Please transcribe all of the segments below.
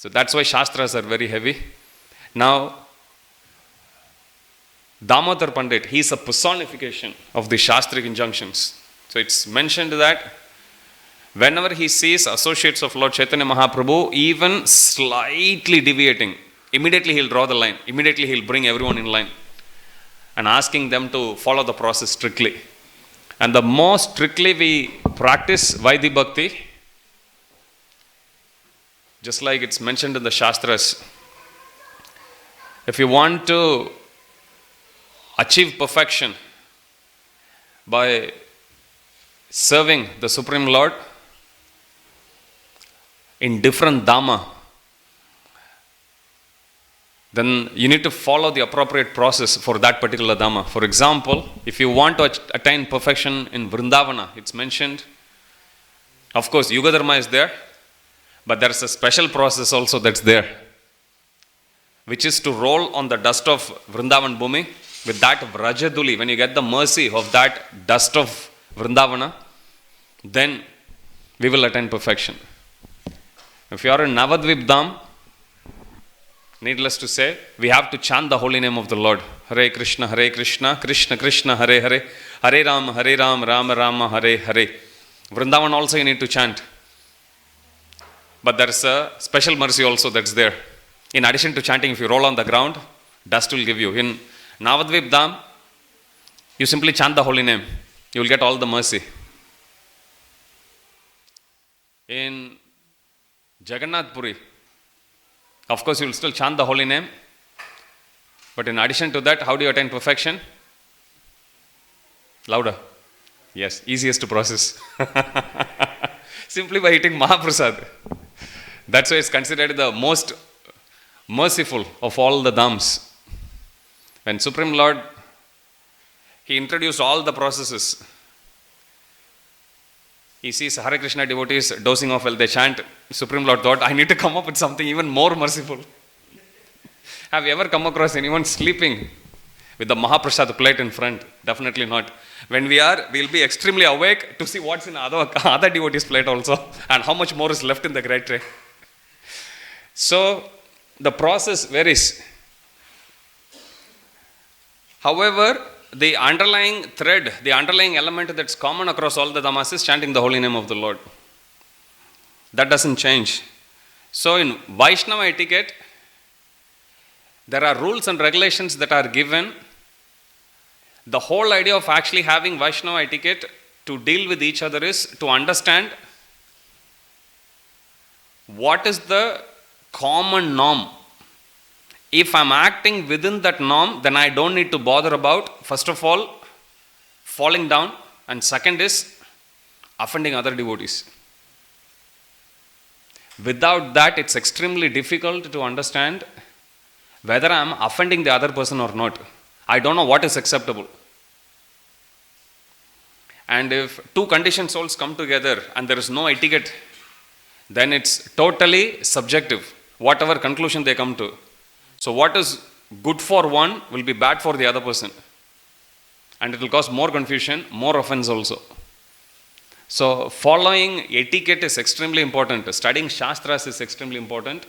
So that's why Shastras are very heavy. Now, Damodar Pandit, he is a personification of the Shastrik injunctions. So it's mentioned that whenever he sees associates of Lord Chaitanya Mahaprabhu even slightly deviating, immediately he'll draw the line. Immediately he'll bring everyone in line and asking them to follow the process strictly. And the more strictly we practice Vaidhi Bhakti, just like it's mentioned in the Shastras, if you want to achieve perfection by serving the Supreme Lord in different Dhamma, then you need to follow the appropriate process for that particular Dhamma. For example, if you want to attain perfection in Vrindavana, it's mentioned, of course, Yuga Dharma is there, but there's a special process also that's there, which is to roll on the dust of Vrindavan Bhumi with that Vrajaduli. When you get the mercy of that dust of Vrindavana, then we will attain perfection. If you are in Navadvip Dham, needless to say, we have to chant the holy name of the Lord. Hare Krishna, Krishna Krishna, Hare Hare, Hare Ram, Rama Rama, Hare Hare. Vrindavan also you need to chant. But there is a special mercy also that's there. In addition to chanting, if you roll on the ground, dust will give you. In Navadvip Dham, you simply chant the holy name. You will get all the mercy. In Jagannath Puri, of course, you will still chant the holy name. But in addition to that, how do you attain perfection? Louder. Yes, easiest to process. Simply by eating Mahaprasad. That's why it's considered the most merciful of all the dhams. When Supreme Lord, he introduced all the processes. He sees Hare Krishna devotees dozing off while they chant. Supreme Lord thought, I need to come up with something even more merciful. Have you ever come across anyone sleeping with the Mahaprasad plate in front? Definitely not. When we'll be extremely awake to see what's in other devotees' plate also and how much more is left in the great tray. So, the process varies. However, the underlying thread, the underlying element that's common across all the dhammas is chanting the holy name of the Lord. That doesn't change. So, in Vaishnava etiquette, there are rules and regulations that are given. The whole idea of actually having Vaishnava etiquette to deal with each other is to understand what is the common norm. If I'm acting within that norm, then I don't need to bother about, first of all, falling down, and second is offending other devotees. Without that, it's extremely difficult to understand whether I'm offending the other person or not. I don't know what is acceptable. And if two conditioned souls come together and there is no etiquette, then it's totally subjective, whatever conclusion they come to. So what is good for one will be bad for the other person. And it will cause more confusion, more offense also. So following etiquette is extremely important. Studying Shastras is extremely important.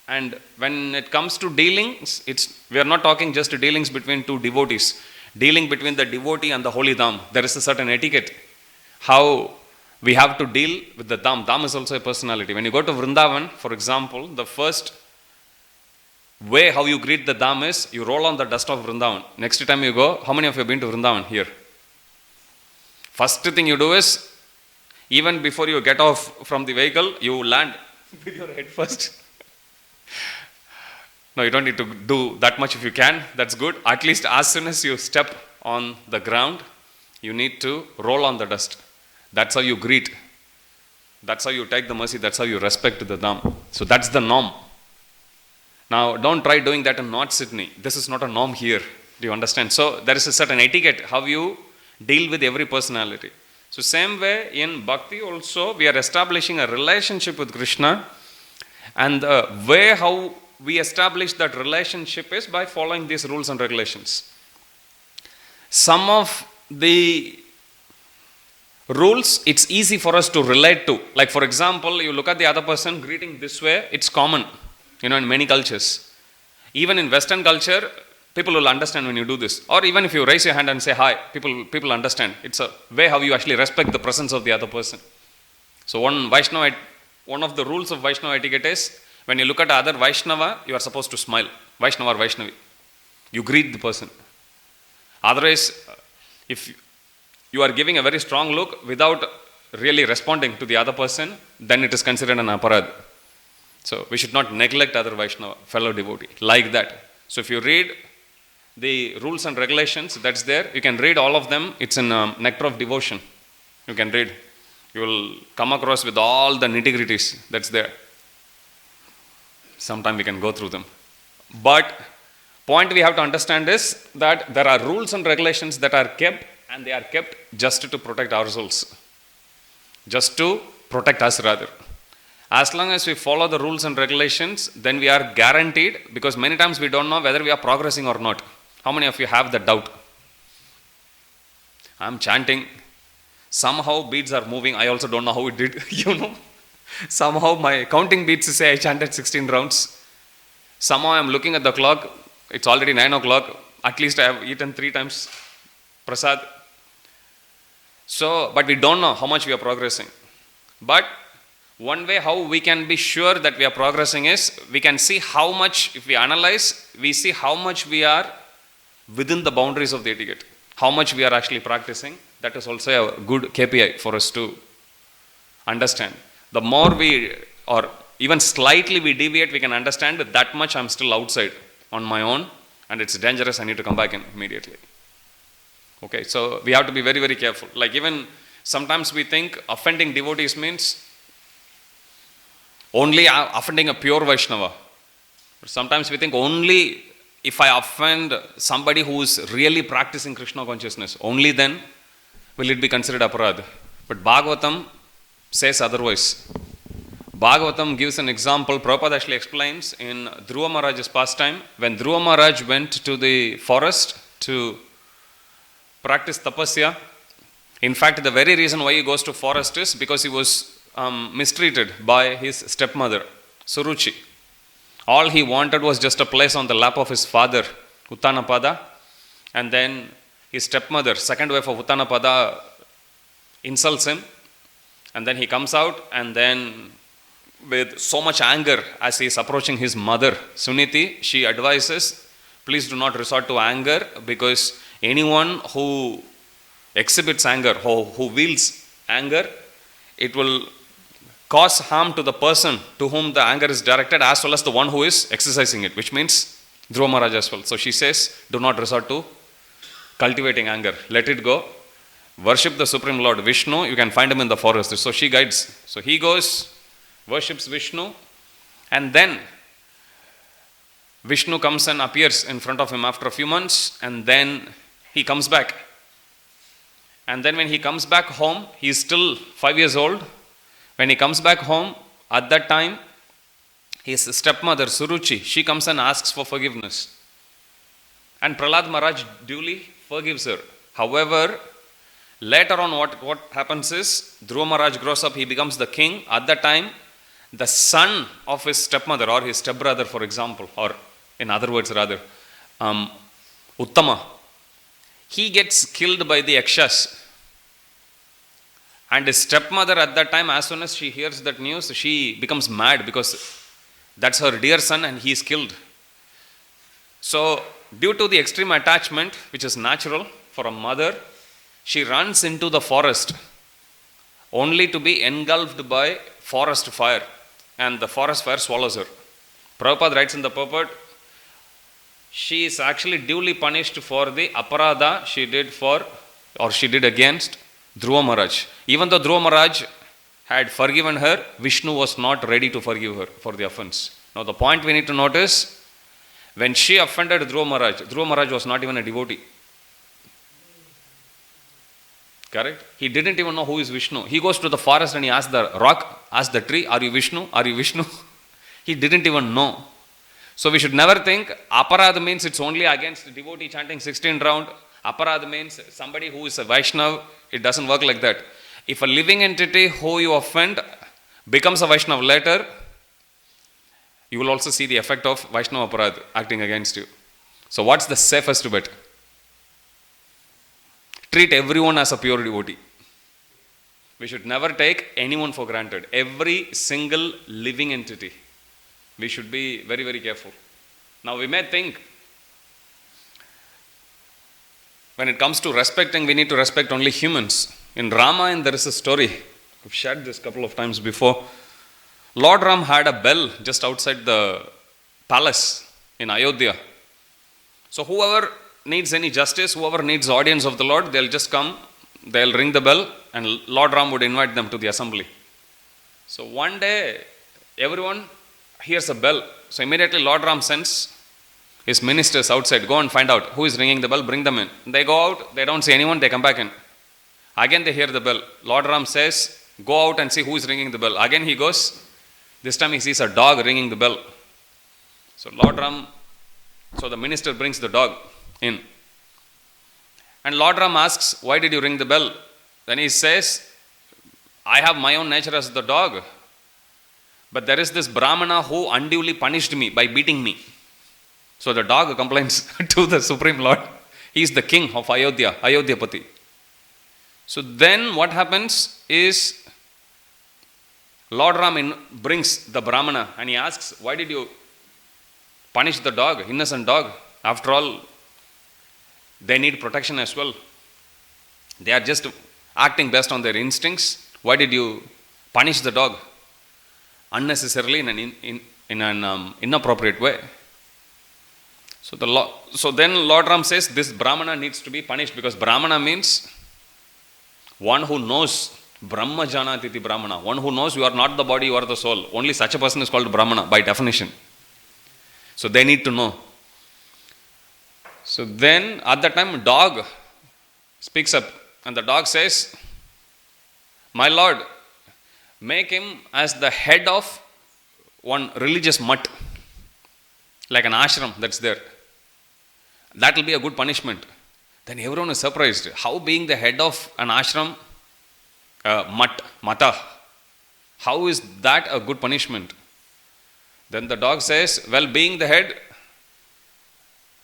And when it comes to dealings, we are not talking just dealings between two devotees. Dealing between the devotee and the holy dham. There is a certain etiquette. How we have to deal with the dham. Dham is also a personality. When you go to Vrindavan, for example, the first way how you greet the dham is, you roll on the dust of Vrindavan. Next time you go, how many of you have been to Vrindavan here? First thing you do is, even before you get off from the vehicle, you land with your head first. No, you don't need to do that much if you can. That's good. At least as soon as you step on the ground, you need to roll on the dust. That's how you greet. That's how you take the mercy. That's how you respect the dham. So that's the norm. Now, don't try doing that in North Sydney. This is not a norm here. Do you understand? So there is a certain etiquette how you deal with every personality. So same way in Bhakti also, we are establishing a relationship with Krishna. And the way how we establish that relationship is by following these rules and regulations. Some of the rules, it's easy for us to relate to. Like for example, you look at the other person greeting this way, it's common. in many cultures. Even in Western culture, people will understand when you do this. Or even if you raise your hand and say hi, people understand. It's a way how you actually respect the presence of the other person. So one of the rules of Vaishnava etiquette is, when you look at other Vaishnava, you are supposed to smile. Vaishnava or Vaishnavi. You greet the person. Otherwise, if you are giving a very strong look without really responding to the other person, then it is considered an aparad. So we should not neglect other Vaishnava, fellow devotee, like that. So if you read the rules and regulations, that's there. You can read all of them. It's in Nectar of Devotion. You can read. You will come across with all the nitty-gritties that's there. Sometime we can go through them. But point we have to understand is that there are rules and regulations that are kept, and they are kept just to protect our souls. Just to protect us rather. As long as we follow the rules and regulations, then we are guaranteed, because many times we don't know whether we are progressing or not. How many of you have that doubt? I am chanting. Somehow beads are moving. I also don't know how it did, Somehow my counting beads say I chanted 16 rounds. Somehow I am looking at the clock. It's already 9 o'clock. At least I have eaten 3 times prasad. So, but we don't know how much we are progressing. But one way how we can be sure that we are progressing is, we can see how much, if we analyze, we see how much we are within the boundaries of the etiquette. How much we are actually practicing. That is also a good KPI for us to understand. The more we, or even slightly we deviate, we can understand that much I'm still outside on my own, and it's dangerous, I need to come back in immediately. Okay, so we have to be very, very careful. Like even sometimes we think offending devotees means only offending a pure Vaishnava. Sometimes we think only if I offend somebody who is really practicing Krishna consciousness, only then will it be considered aparad. But Bhagavatam says otherwise. Bhagavatam gives an example. Prabhupada actually explains in Dhruva Maharaj's pastime, when Dhruva Maharaj went to the forest to practice tapasya. In fact, the very reason why he goes to forest is because he was mistreated by his stepmother, Suruchi. All he wanted was just a place on the lap of his father, Uttanapada, and then his stepmother, second wife of Uttanapada, insults him, and then he comes out, and then with so much anger as he is approaching his mother, Suniti, she advises, please do not resort to anger, because anyone who exhibits anger, who wields anger, it will cause harm to the person to whom the anger is directed, as well as the one who is exercising it, which means Dhruva Maharaj as well. So she says, do not resort to cultivating anger. Let it go. Worship the Supreme Lord Vishnu. You can find him in the forest. So she guides. So he goes, worships Vishnu, and then Vishnu comes and appears in front of him after a few months, and then he comes back. And then when he comes back home, he is still 5 years old. When he comes back home, at that time, his stepmother Suruchi, she comes and asks for forgiveness. And Prahlad Maharaj duly forgives her. However, later on what happens is, Dhruva Maharaj grows up, he becomes the king. At that time, the son of his stepmother or his stepbrother, for example, or in other words rather, Uttama, he gets killed by the Yakshas. And his stepmother at that time, as soon as she hears that news, she becomes mad because that's her dear son and he is killed. So, due to the extreme attachment, which is natural for a mother, she runs into the forest only to be engulfed by forest fire, and the forest fire swallows her. Prabhupada writes in the purport, she is actually duly punished for the aparada she did against Dhruva Maharaj. Even though Dhruva Maharaj had forgiven her, Vishnu was not ready to forgive her for the offense. Now the point we need to notice, when she offended Dhruva Maharaj was not even a devotee. Correct? He didn't even know who is Vishnu. He goes to the forest and he asks the rock, asks the tree, are you Vishnu? Are you Vishnu? He didn't even know. So we should never think aparad means it's only against the devotee chanting 16 round. Aparad means somebody who is a Vaishnav. It doesn't work like that. If a living entity who you offend becomes a Vaishnav later, you will also see the effect of Vaishnava Aparad acting against you. So what's the safest bet? Treat everyone as a pure devotee. We should never take anyone for granted. Every single living entity. We should be very, very careful. Now we may think, when it comes to respecting, we need to respect only humans. In Ramayana, there is a story. I've shared this a couple of times before. Lord Ram had a bell just outside the palace in Ayodhya. So whoever needs any justice, whoever needs audience of the Lord, they'll just come, they'll ring the bell, and Lord Ram would invite them to the assembly. So one day, everyone hears a bell. So immediately Lord Ram sends his ministers outside, go and find out who is ringing the bell, bring them in. They go out, they don't see anyone, they come back in. Again they hear the bell. Lord Ram says, go out and see who is ringing the bell. Again he goes, this time he sees a dog ringing the bell. So the minister brings the dog in. And Lord Ram asks, why did you ring the bell? Then he says, I have my own nature as the dog. But there is this Brahmana who unduly punished me by beating me. So the dog complains to the Supreme Lord. He is the king of Ayodhya, Ayodhyapati. So then what happens is, Lord Ram brings the Brahmana and he asks, why did you punish the dog, innocent dog? After all, they need protection as well. They are just acting based on their instincts. Why did you punish the dog unnecessarily in an inappropriate way? So then Lord Ram says this Brahmana needs to be punished, because Brahmana means one who knows. Brahma janatiti Brahmana. One who knows you are not the body, you are the soul. Only such a person is called Brahmana by definition. So they need to know. So then at that time dog speaks up and the dog says, my Lord, make him as the head of one religious mutt, like an ashram that's there. That will be a good punishment. Then everyone is surprised. How being the head of an ashram, mata, how is that a good punishment? Then the dog says, well, being the head,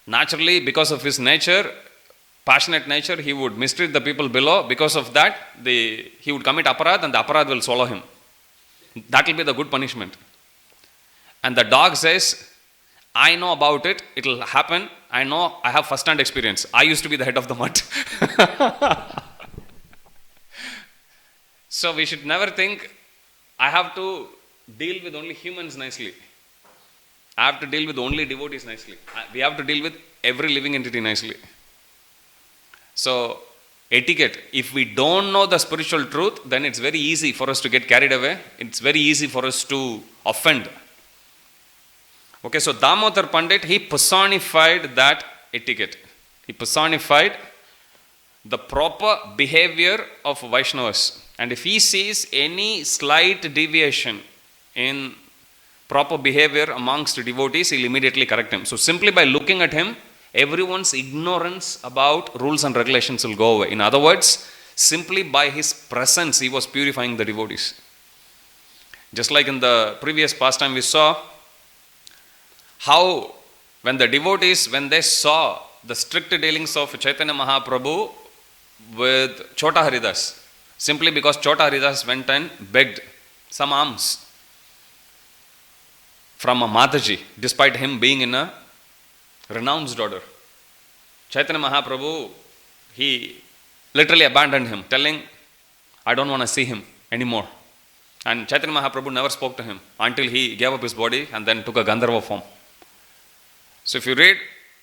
naturally because of his nature, passionate nature, he would mistreat the people below. Because of that, he would commit aparad and the aparad will swallow him. That will be the good punishment. And the dog says, I know about it, it will happen, I know, I have first-hand experience. I used to be the head of the mutt. So we should never think, I have to deal with only humans nicely. I have to deal with only devotees nicely. We have to deal with every living entity nicely. So, etiquette. If we don't know the spiritual truth, then it's very easy for us to get carried away. It's very easy for us to offend. Okay, so Damodar Pandit, he personified that etiquette. He personified the proper behavior of Vaishnavas. And if he sees any slight deviation in proper behavior amongst devotees, he'll immediately correct him. So simply by looking at him, everyone's ignorance about rules and regulations will go away. In other words, simply by his presence, he was purifying the devotees. Just like in the previous pastime we saw, how when the devotees, when they saw the strict dealings of Chaitanya Mahaprabhu with Chota Haridas, simply because Chota Haridas went and begged some alms from a Mataji, despite him being in a renounced order. Chaitanya Mahaprabhu, he literally abandoned him, telling, I don't want to see him anymore. And Chaitanya Mahaprabhu never spoke to him until he gave up his body and then took a Gandharva form. So if you read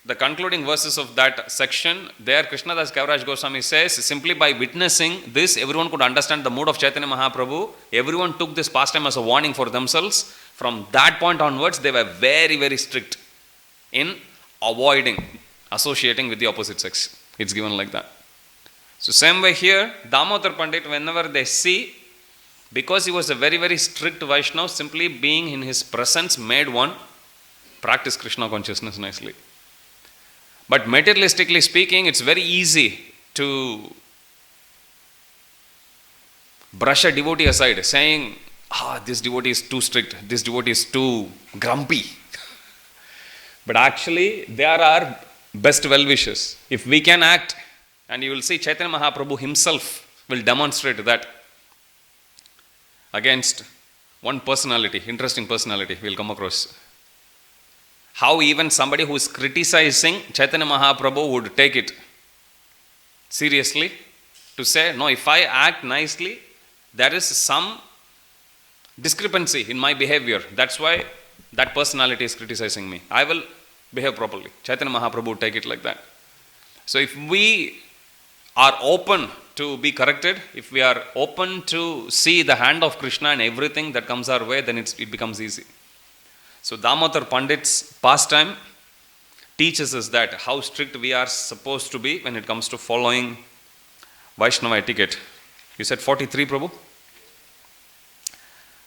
the concluding verses of that section, there Krishnadas Kaviraj Goswami says, simply by witnessing this, everyone could understand the mood of Chaitanya Mahaprabhu. Everyone took this pastime as a warning for themselves. From that point onwards, they were very, very strict in avoiding associating with the opposite sex. It's given like that. So same way here, Damodar Pandit, whenever they see, because he was a very, very strict Vaishnava, simply being in his presence made one practice Krishna consciousness nicely. But materialistically speaking, it's very easy to brush a devotee aside, saying, this devotee is too strict, this devotee is too grumpy. But actually, they are our best well-wishers. If we can act, and you will see Chaitanya Mahaprabhu himself will demonstrate that against one personality, interesting personality we will come across. How even somebody who is criticizing Chaitanya Mahaprabhu would take it seriously to say, no, if I act nicely, there is some discrepancy in my behavior. That's why that personality is criticizing me. I will behave properly. Chaitanya Mahaprabhu would take it like that. So if we are open to be corrected, if we are open to see the hand of Krishna in everything that comes our way, then it becomes easy. So Damodar Pandit's pastime teaches us that how strict we are supposed to be when it comes to following Vaishnava etiquette. You said 43, Prabhu?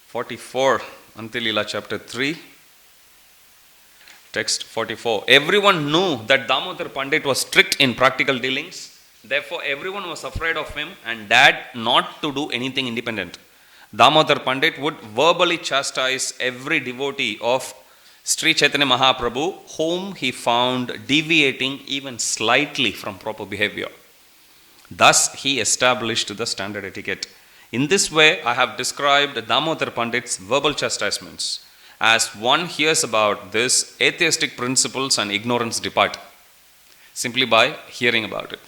44, Untitled Chapter 3, text 44. Everyone knew that Damodar Pandit was strict in practical dealings. Therefore, everyone was afraid of him and dared not to do anything independent. Damodar Pandit would verbally chastise every devotee of Sri Chaitanya Mahaprabhu whom he found deviating even slightly from proper behavior. Thus, he established the standard etiquette. In this way, I have described Damodar Pandit's verbal chastisements. As one hears about this, atheistic principles and ignorance depart, simply by hearing about it.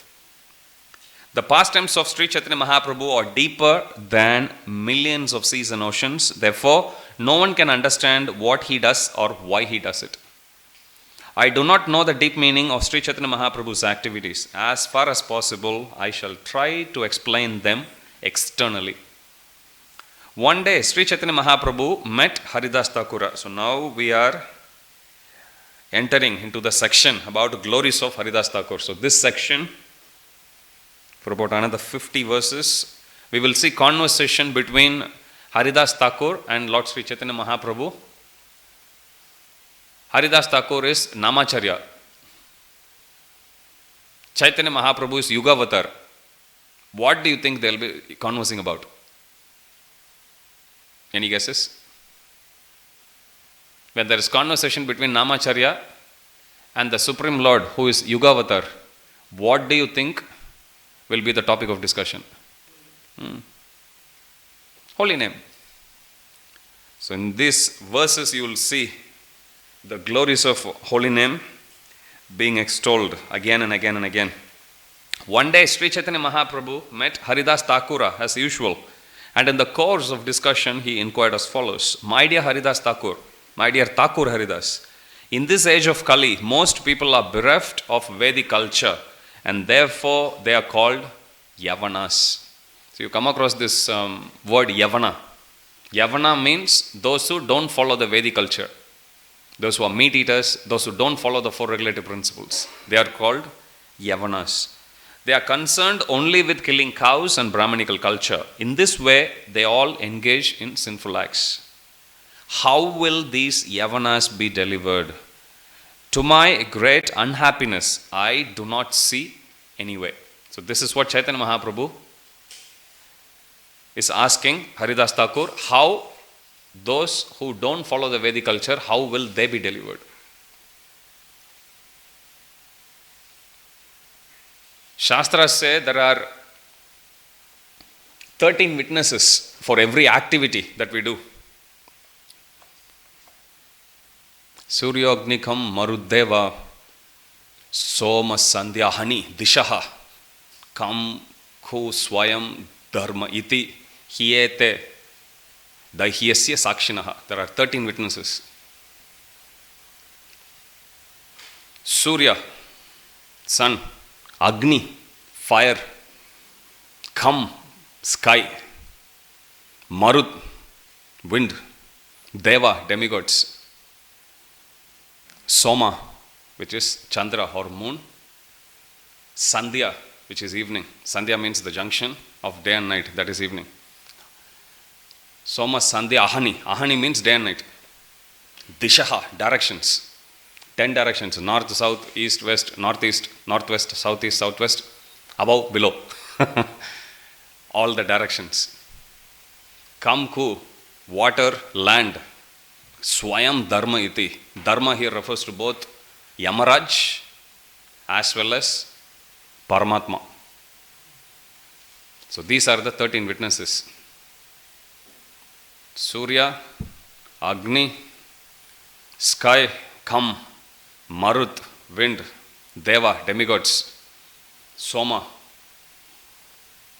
The pastimes of Sri Chaitanya Mahaprabhu are deeper than millions of seas and oceans. Therefore, no one can understand what he does or why he does it. I do not know the deep meaning of Sri Chaitanya Mahaprabhu's activities. As far as possible, I shall try to explain them externally. One day, Sri Chaitanya Mahaprabhu met Haridas Thakura. So now we are entering into the section about glories of Haridas Thakur. So this section, for about another 50 verses, we will see conversation between Haridas Thakur and Lord Sri Chaitanya Mahaprabhu. Haridas Thakur is Namacharya. Chaitanya Mahaprabhu is Yugavatar. What do you think they will be conversing about? Any guesses? When there is conversation between Namacharya and the Supreme Lord who is Yugavatar, what do you think will be the topic of discussion? Holy name. So in these verses you will see the glories of holy name being extolled again and again and again. One day Sri Chaitanya Mahaprabhu met Haridas Thakura as usual, and in the course of discussion he inquired as follows: My dear Haridas Thakur, my dear Thakur Haridas, in this age of Kali, most people are bereft of Vedic culture and therefore they are called Yavanas. So you come across this word Yavana. Yavana means those who don't follow the Vedic culture. Those who are meat eaters, those who don't follow the four regulative principles. They are called Yavanas. They are concerned only with killing cows and Brahmanical culture. In this way, they all engage in sinful acts. How will these Yavanas be delivered? To my great unhappiness, I do not see any way. So this is what Chaitanya Mahaprabhu is asking Haridas Thakur, how those who don't follow the Vedic culture, how will they be delivered? Shastras say there are 13 witnesses for every activity that we do. Suryognikam Maruddeva Soma Sandhyahani Dishaha Kam Khu Swayam Dharma Iti Hiyete Dahyasya Sakshinaha. There are 13 witnesses. Surya, sun. Agni, fire. Kham, sky. Marut, wind. Deva, demigods. Soma, which is Chandra or moon. Sandhya, which is evening. Sandhya means the junction of day and night, that is evening. Soma, Sandhya, Ahani. Ahani means day and night. Dishaha, directions. 10 directions, north, south, east, west, northeast, northwest, southeast, southwest, above, below. All the directions. Kamku, water, land. Swayam dharma iti. Dharma here refers to both Yamaraj as well as Paramatma. So these are the 13 witnesses. Surya, Agni, sky, Kham, Marut, wind, Deva, demigods, Soma,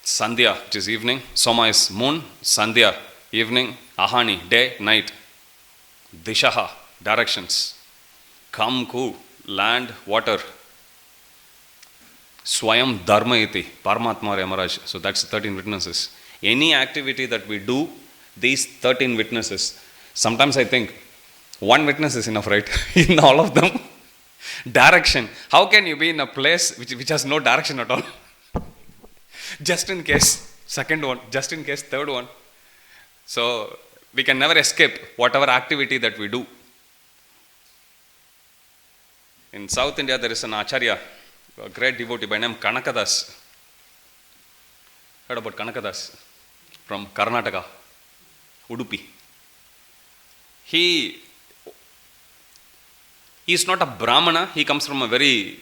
Sandhya, which is evening. Soma is moon, Sandhya, evening, Ahani, day, night, Dishaha, directions, Kham, Ku, land, water, Swayam Dharma iti, Paramatma or Yamaraj. So that's 13 witnesses. Any activity that we do, these 13 witnesses, sometimes I think one witness is enough, right? In all of them. Direction. How can you be in a place which has no direction at all? Just in case, second one, just in case, third one. So we can never escape whatever activity that we do. In South India, there is an Acharya, a great devotee by name Kanakadas. Heard about Kanakadas? From Karnataka, Udupi. He is not a Brahmana, he comes from a very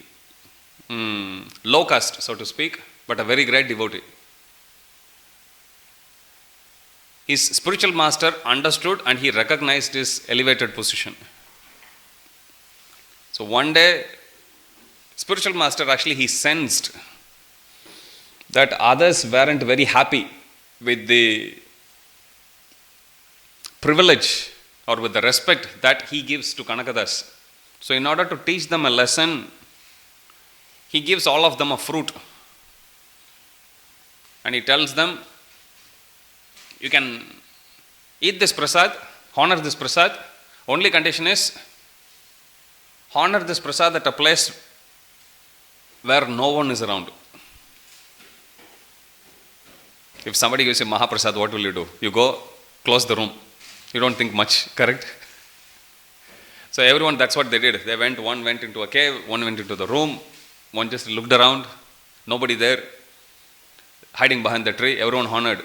low caste, so to speak, but a very great devotee. His spiritual master understood and he recognized his elevated position. So one day, spiritual master actually he sensed that others weren't very happy with the privilege or with the respect that he gives to Kanakadas. So in order to teach them a lesson, he gives all of them a fruit. And he tells them, you can eat this prasad, honor this prasad. Only condition is, honor this prasad at a place where no one is around. If somebody gives you Mahaprasad, what will you do? You go, close the room. You don't think much, correct? So everyone, that's what they did. They went, one went into a cave, one went into the room, one just looked around, nobody there, hiding behind the tree, everyone honored.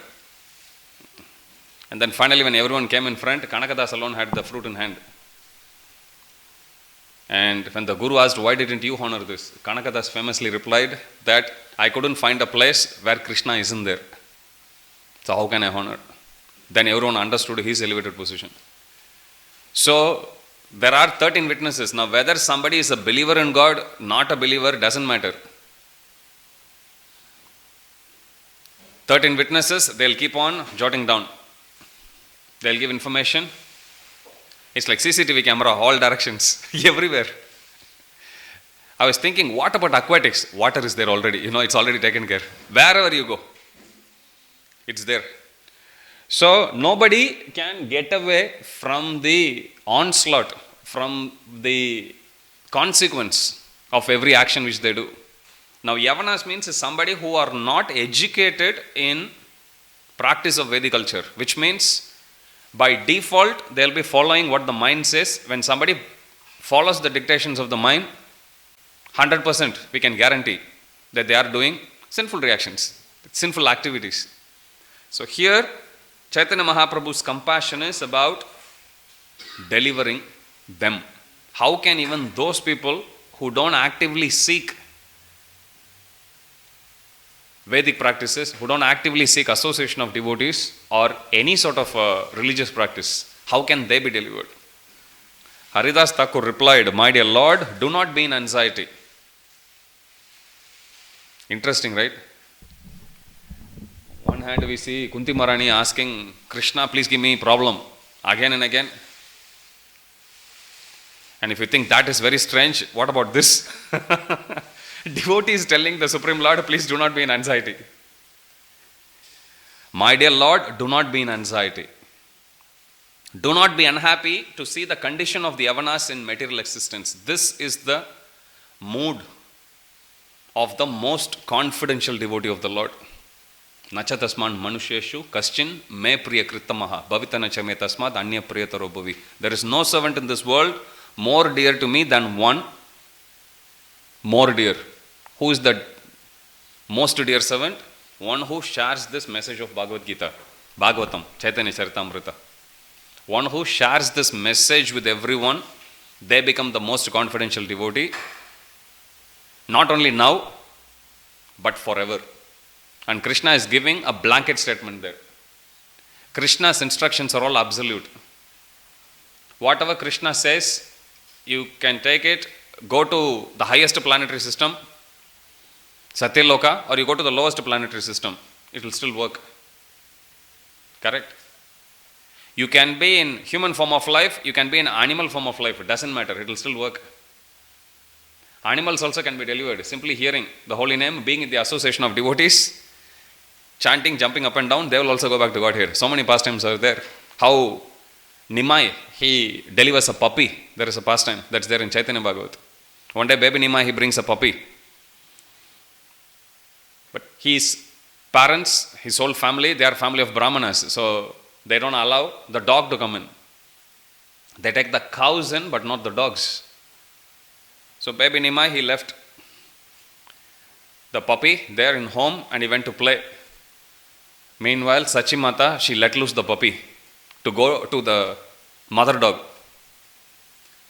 And then finally when everyone came in front, Kanakadas alone had the fruit in hand. And when the Guru asked, why didn't you honor this? Kanakadas famously replied that I couldn't find a place where Krishna isn't there. So how can I honor? Then everyone understood his elevated position. So there are 13 witnesses. Now whether somebody is a believer in God, not a believer, doesn't matter. 13 witnesses, they'll keep on jotting down. They'll give information. It's like CCTV camera, all directions, everywhere. I was thinking, what about aquatics? Water is there already. It's already taken care. Wherever you go, it's there. So nobody can get away from the onslaught, from the consequence of every action which they do. Now Yavanas means somebody who are not educated in practice of Vedic culture, which means by default they'll be following what the mind says. When somebody follows the dictations of the mind, 100% we can guarantee that they are doing sinful reactions, sinful activities. So here Chaitanya Mahaprabhu's compassion is about delivering them. How can even those people who don't actively seek Vedic practices, who don't actively seek association of devotees or any sort of religious practice, how can they be delivered? Haridas Thakur replied, my dear Lord, do not be in anxiety. Interesting, right? One hand we see Kunti Maharani asking Krishna, please give me problem again and again. And if you think that is very strange, what about this? Devotee is telling the Supreme Lord, please do not be in anxiety. My dear Lord, do not be in anxiety. Do not be unhappy to see the condition of the Yavanas in material existence. This is the mood of the most confidential devotee of the Lord. Nacha tasman manusheshu kaschin me priya krittamaha bhavitana chame tasmad anya priyataro bhavi. There is no servant in this world more dear to me than one more dear. Who is the most dear servant? One who shares this message of Bhagavad Gita, Bhagavatam, Caitanya Caritamrta. One who shares this message with everyone, they become the most confidential devotee. Not only now, but forever. And Krishna is giving a blanket statement there. Krishna's instructions are all absolute. Whatever Krishna says, you can take it, go to the highest planetary system, Satyaloka, or you go to the lowest planetary system. It will still work. Correct? You can be in human form of life, you can be in animal form of life. It doesn't matter. It will still work. Animals also can be delivered. Simply hearing the holy name, being in the association of devotees, chanting, jumping up and down, they will also go back to Godhead. So many pastimes are there. How Nimai, he delivers a puppy. There is a pastime that's there in Chaitanya Bhagavat. One day baby Nimai, he brings a puppy. But his parents, his whole family, they are family of Brahmanas. So they don't allow the dog to come in. They take the cows in, but not the dogs. So baby Nimai, he left the puppy there in home and he went to play. Meanwhile, Sachimata, she let loose the puppy to go to the mother dog.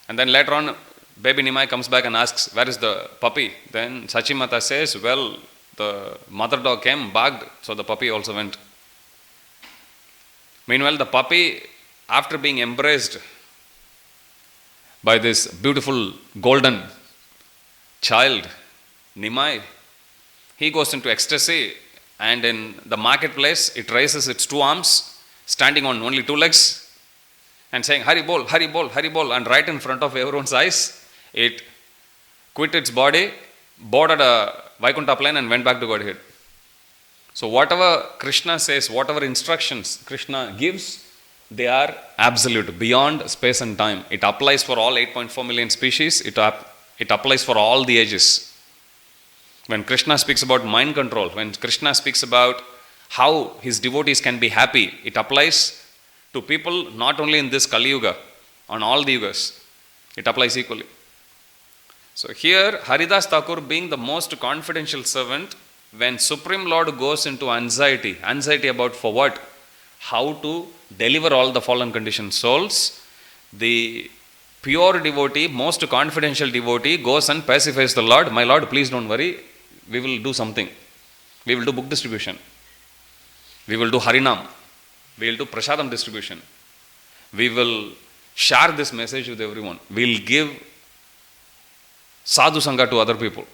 And then later on, baby Nimai comes back and asks, where is the puppy? Then Sachimata says, well, the mother dog came, barked, so the puppy also went. Meanwhile, the puppy, after being embraced by this beautiful golden child, Nimai, he goes into ecstasy, and in the marketplace, it raises its two arms, standing on only two legs, and saying, Hari Bol, Hari Bol, Hari Bol, and right in front of everyone's eyes, it quit its body, boarded a Vaikuntha plane and went back to Godhead. So whatever Krishna says, whatever instructions Krishna gives, they are absolute, beyond space and time. It applies for all 8.4 million species, it applies for all the ages. When Krishna speaks about mind control, when Krishna speaks about how his devotees can be happy, it applies to people not only in this Kali Yuga, on all the yugas. It applies equally. So here, Haridas Thakur being the most confidential servant, when Supreme Lord goes into anxiety about for what? How to deliver all the fallen conditioned souls, the pure devotee, most confidential devotee goes and pacifies the Lord. My Lord, please don't worry, we will do something. We will do book distribution. We will do Harinam. We will do Prasadam distribution. We will share this message with everyone. We will give Sadhu Sangha to other people.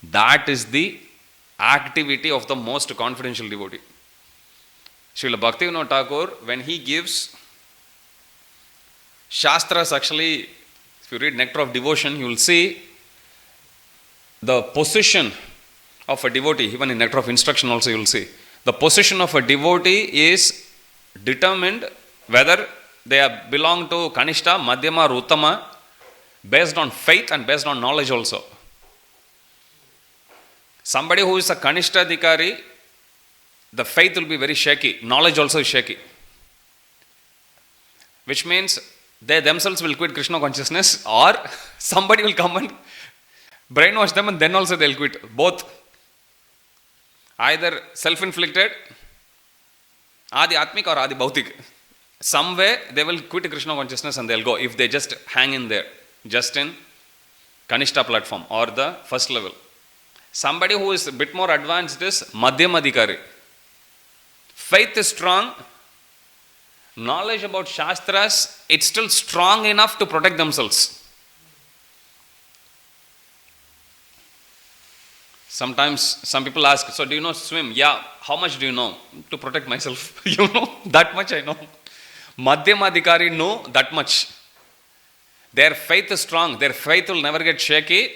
That is the activity of the most confidential devotee. Srila Bhaktivinoda Thakur, when he gives Shastras, actually, if you read Nectar of Devotion, you will see the position of a devotee. Even in Nectar of Instruction also you will see. The position of a devotee is determined whether they belong to Kanishta, Madhyama or Uttama, based on faith and based on knowledge also. Somebody who is a Kanishta Dikari, the faith will be very shaky. Knowledge also is shaky. Which means they themselves will quit Krishna consciousness, or somebody will come and brainwash them and then also they will quit. Both. Either self-inflicted, Adi Atmik or Adi Bhautik. Some way they will quit Krishna consciousness and they will go if they just hang in there, just in Kanishta platform or the first level. Somebody who is a bit more advanced is Madhyama Adhikari. Faith is strong. Knowledge about Shastras, it's still strong enough to protect themselves. Sometimes some people ask, so do you know swim? Yeah. How much do you know? To protect myself. You know, that much I know. Madhyama Adhikari know that much. Their faith is strong. Their faith will never get shaky.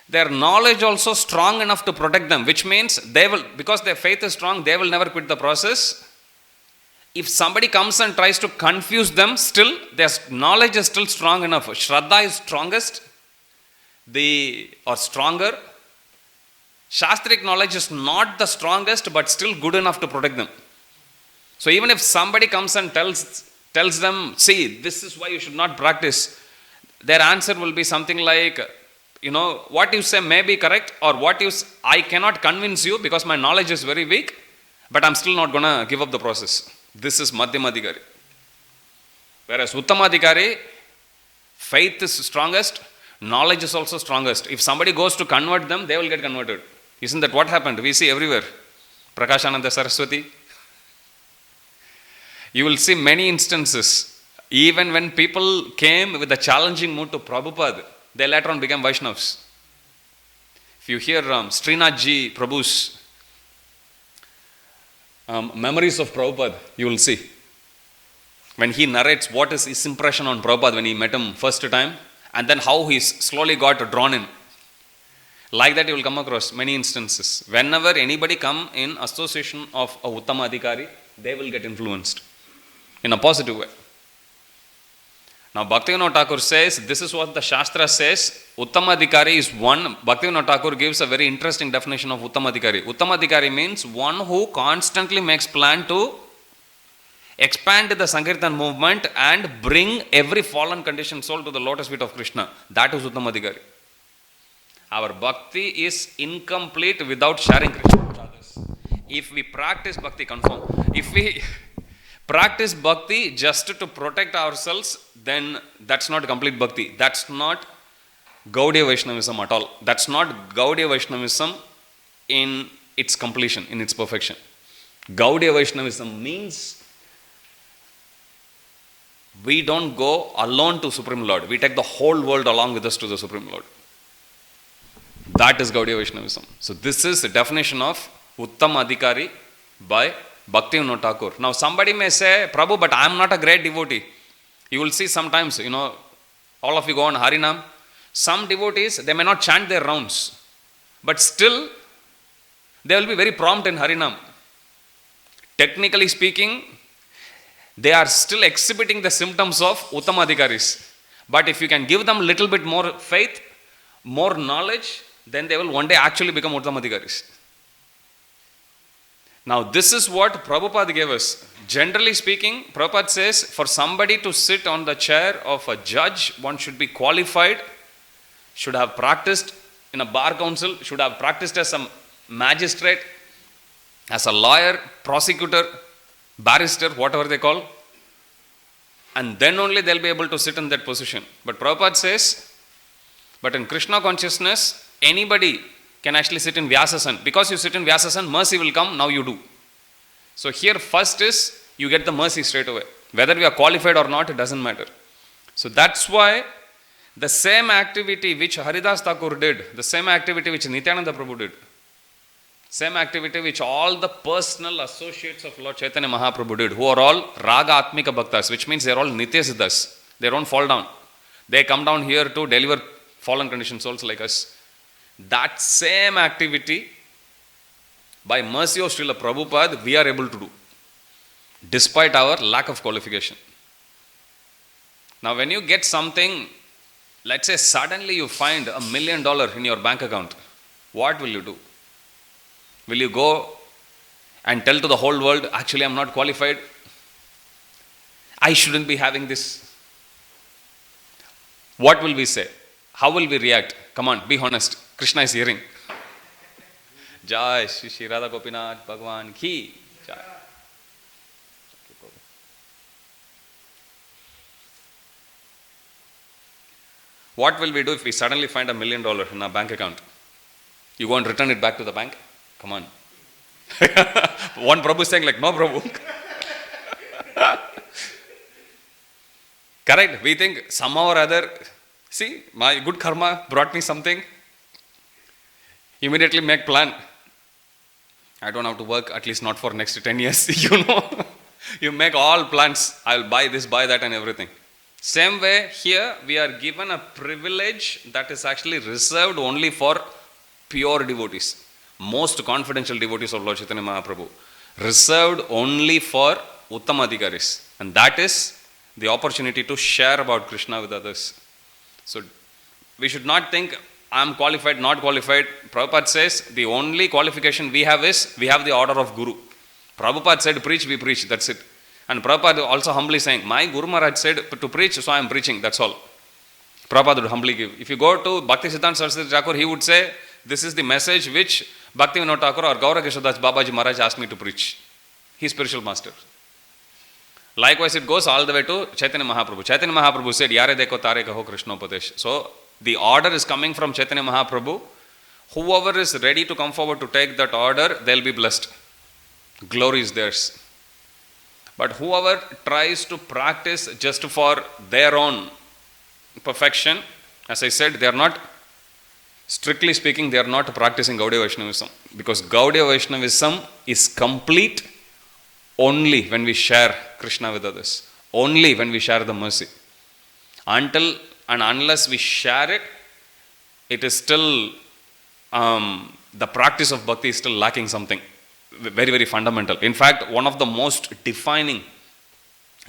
Their knowledge also strong enough to protect them, which means they will, because their faith is strong, they will never quit the process. If somebody comes and tries to confuse them, still their knowledge is still strong enough. Shraddha is strongest, or stronger. Shastrik knowledge is not the strongest, but still good enough to protect them. So even if somebody comes and tells them, see, this is why you should not practice, their answer will be something like, you know, what you say may be correct, or I cannot convince you because my knowledge is very weak, but I'm still not going to give up the process. This is Madhyama Adhikari. Whereas Uttamadhikari, faith is strongest, knowledge is also strongest. If somebody goes to convert them, they will get converted. Isn't that what happened? We see everywhere. Prakashananda Saraswati. You will see many instances. Even when people came with a challenging mood to Prabhupada, they later on became Vaishnavas. If you hear Srinathji Prabhu's memories of Prabhupada, you will see. When he narrates what is his impression on Prabhupada when he met him first time, and then how he slowly got drawn in. Like that you will come across many instances. Whenever anybody come in association of a Uttamadhikari, they will get influenced in a positive way. Now Bhaktivinoda Thakur says, this is what the Shastra says, Uttamadhikari is one. Bhaktivinoda Thakur gives a very interesting definition of Uttamadhikari. Uttamadhikari means one who constantly makes plan to expand the Sankirtan movement and bring every fallen conditioned soul to the lotus feet of Krishna. That is Uttamadhikari. Our bhakti is incomplete without sharing Krishna with others. If we practice bhakti, confirm. If we practice bhakti just to protect ourselves, then that's not complete bhakti. That's not Gaudiya Vaishnavism at all. That's not Gaudiya Vaishnavism in its completion, in its perfection. Gaudiya Vaishnavism means we don't go alone to Supreme Lord. We take the whole world along with us to the Supreme Lord. That is Gaudiya Vaishnavism. So this is the definition of Uttamadhikari by Bhaktivinoda Thakur. Now somebody may say, Prabhu, but I am not a great devotee. You will see sometimes, all of you go on Harinam. Some devotees, they may not chant their rounds, but still they will be very prompt in Harinam. Technically speaking, they are still exhibiting the symptoms of Uttamadhikaris. But if you can give them a little bit more faith, more knowledge, then they will one day actually become Uttamadhikaris. Now this is what Prabhupada gave us. Generally speaking, Prabhupada says, for somebody to sit on the chair of a judge, one should be qualified, should have practiced in a bar council, should have practiced as a magistrate, as a lawyer, prosecutor, barrister, whatever they call, and then only they'll be able to sit in that position. But Prabhupada says, but in Krishna consciousness, anybody can actually sit in Vyasasana. Because you sit in Vyasasana, mercy will come, now you do. So here first is, you get the mercy straight away. Whether we are qualified or not, it doesn't matter. So that's why the same activity which Haridas Thakur did, the same activity which Nityananda Prabhu did, same activity which all the personal associates of Lord Chaitanya Mahaprabhu did, who are all Raga Atmika Bhaktas, which means they are all Nitya Siddhas. They don't fall down. They come down here to deliver fallen conditioned souls like us. That same activity, by mercy of Srila Prabhupada, we are able to do, despite our lack of qualification. Now when you get something, let's say suddenly you find $1 million in your bank account, what will you do? Will you go and tell to the whole world, actually I am not qualified, I shouldn't be having this? What will we say? How will we react? Come on, be honest. Krishna is hearing. Jai Shri Shri Radha Gopinath Bhagwan Ki Jai. What will we do if we suddenly find $1 million in our bank account? You go and return it back to the bank? Come on. One Prabhu is saying like, no Prabhu. Correct? We think somehow or other, see, my good karma brought me something. Immediately make plan. I don't have to work, at least not for next 10 years. You make all plans. I'll buy this, buy that and everything. Same way here, we are given a privilege that is actually reserved only for pure devotees. Most confidential devotees of Lord Chaitanya Mahaprabhu. Reserved only for Uttamadhikaris. And that is the opportunity to share about Krishna with others. So we should not think, I am qualified, not qualified. Prabhupada says, the only qualification we have is, we have the order of Guru. Prabhupada said, preach, we preach, that's it. And Prabhupada also humbly saying, my Guru Maharaj said to preach, so I am preaching, that's all. Prabhupada would humbly give. If you go to Bhakti Siddhanta Saraswati Thakur, he would say, this is the message which Bhaktivinoda Thakur or Gaura Keshav Das Babaji Maharaj asked me to preach. He is spiritual master. Likewise, it goes all the way to Chaitanya Mahaprabhu. Chaitanya Mahaprabhu said, Yare dekho tare kaho Krishna Upadesh. So, the order is coming from Chaitanya Mahaprabhu. Whoever is ready to come forward to take that order, they'll be blessed. Glory is theirs. But whoever tries to practice just for their own perfection, as I said, they are not, strictly speaking, they are not practicing Gaudiya Vaishnavism. Because Gaudiya Vaishnavism is complete only when we share Krishna with others. Only when we share the mercy. Until and unless we share it, it is still, the practice of bhakti is still lacking something very, very fundamental. In fact, one of the most defining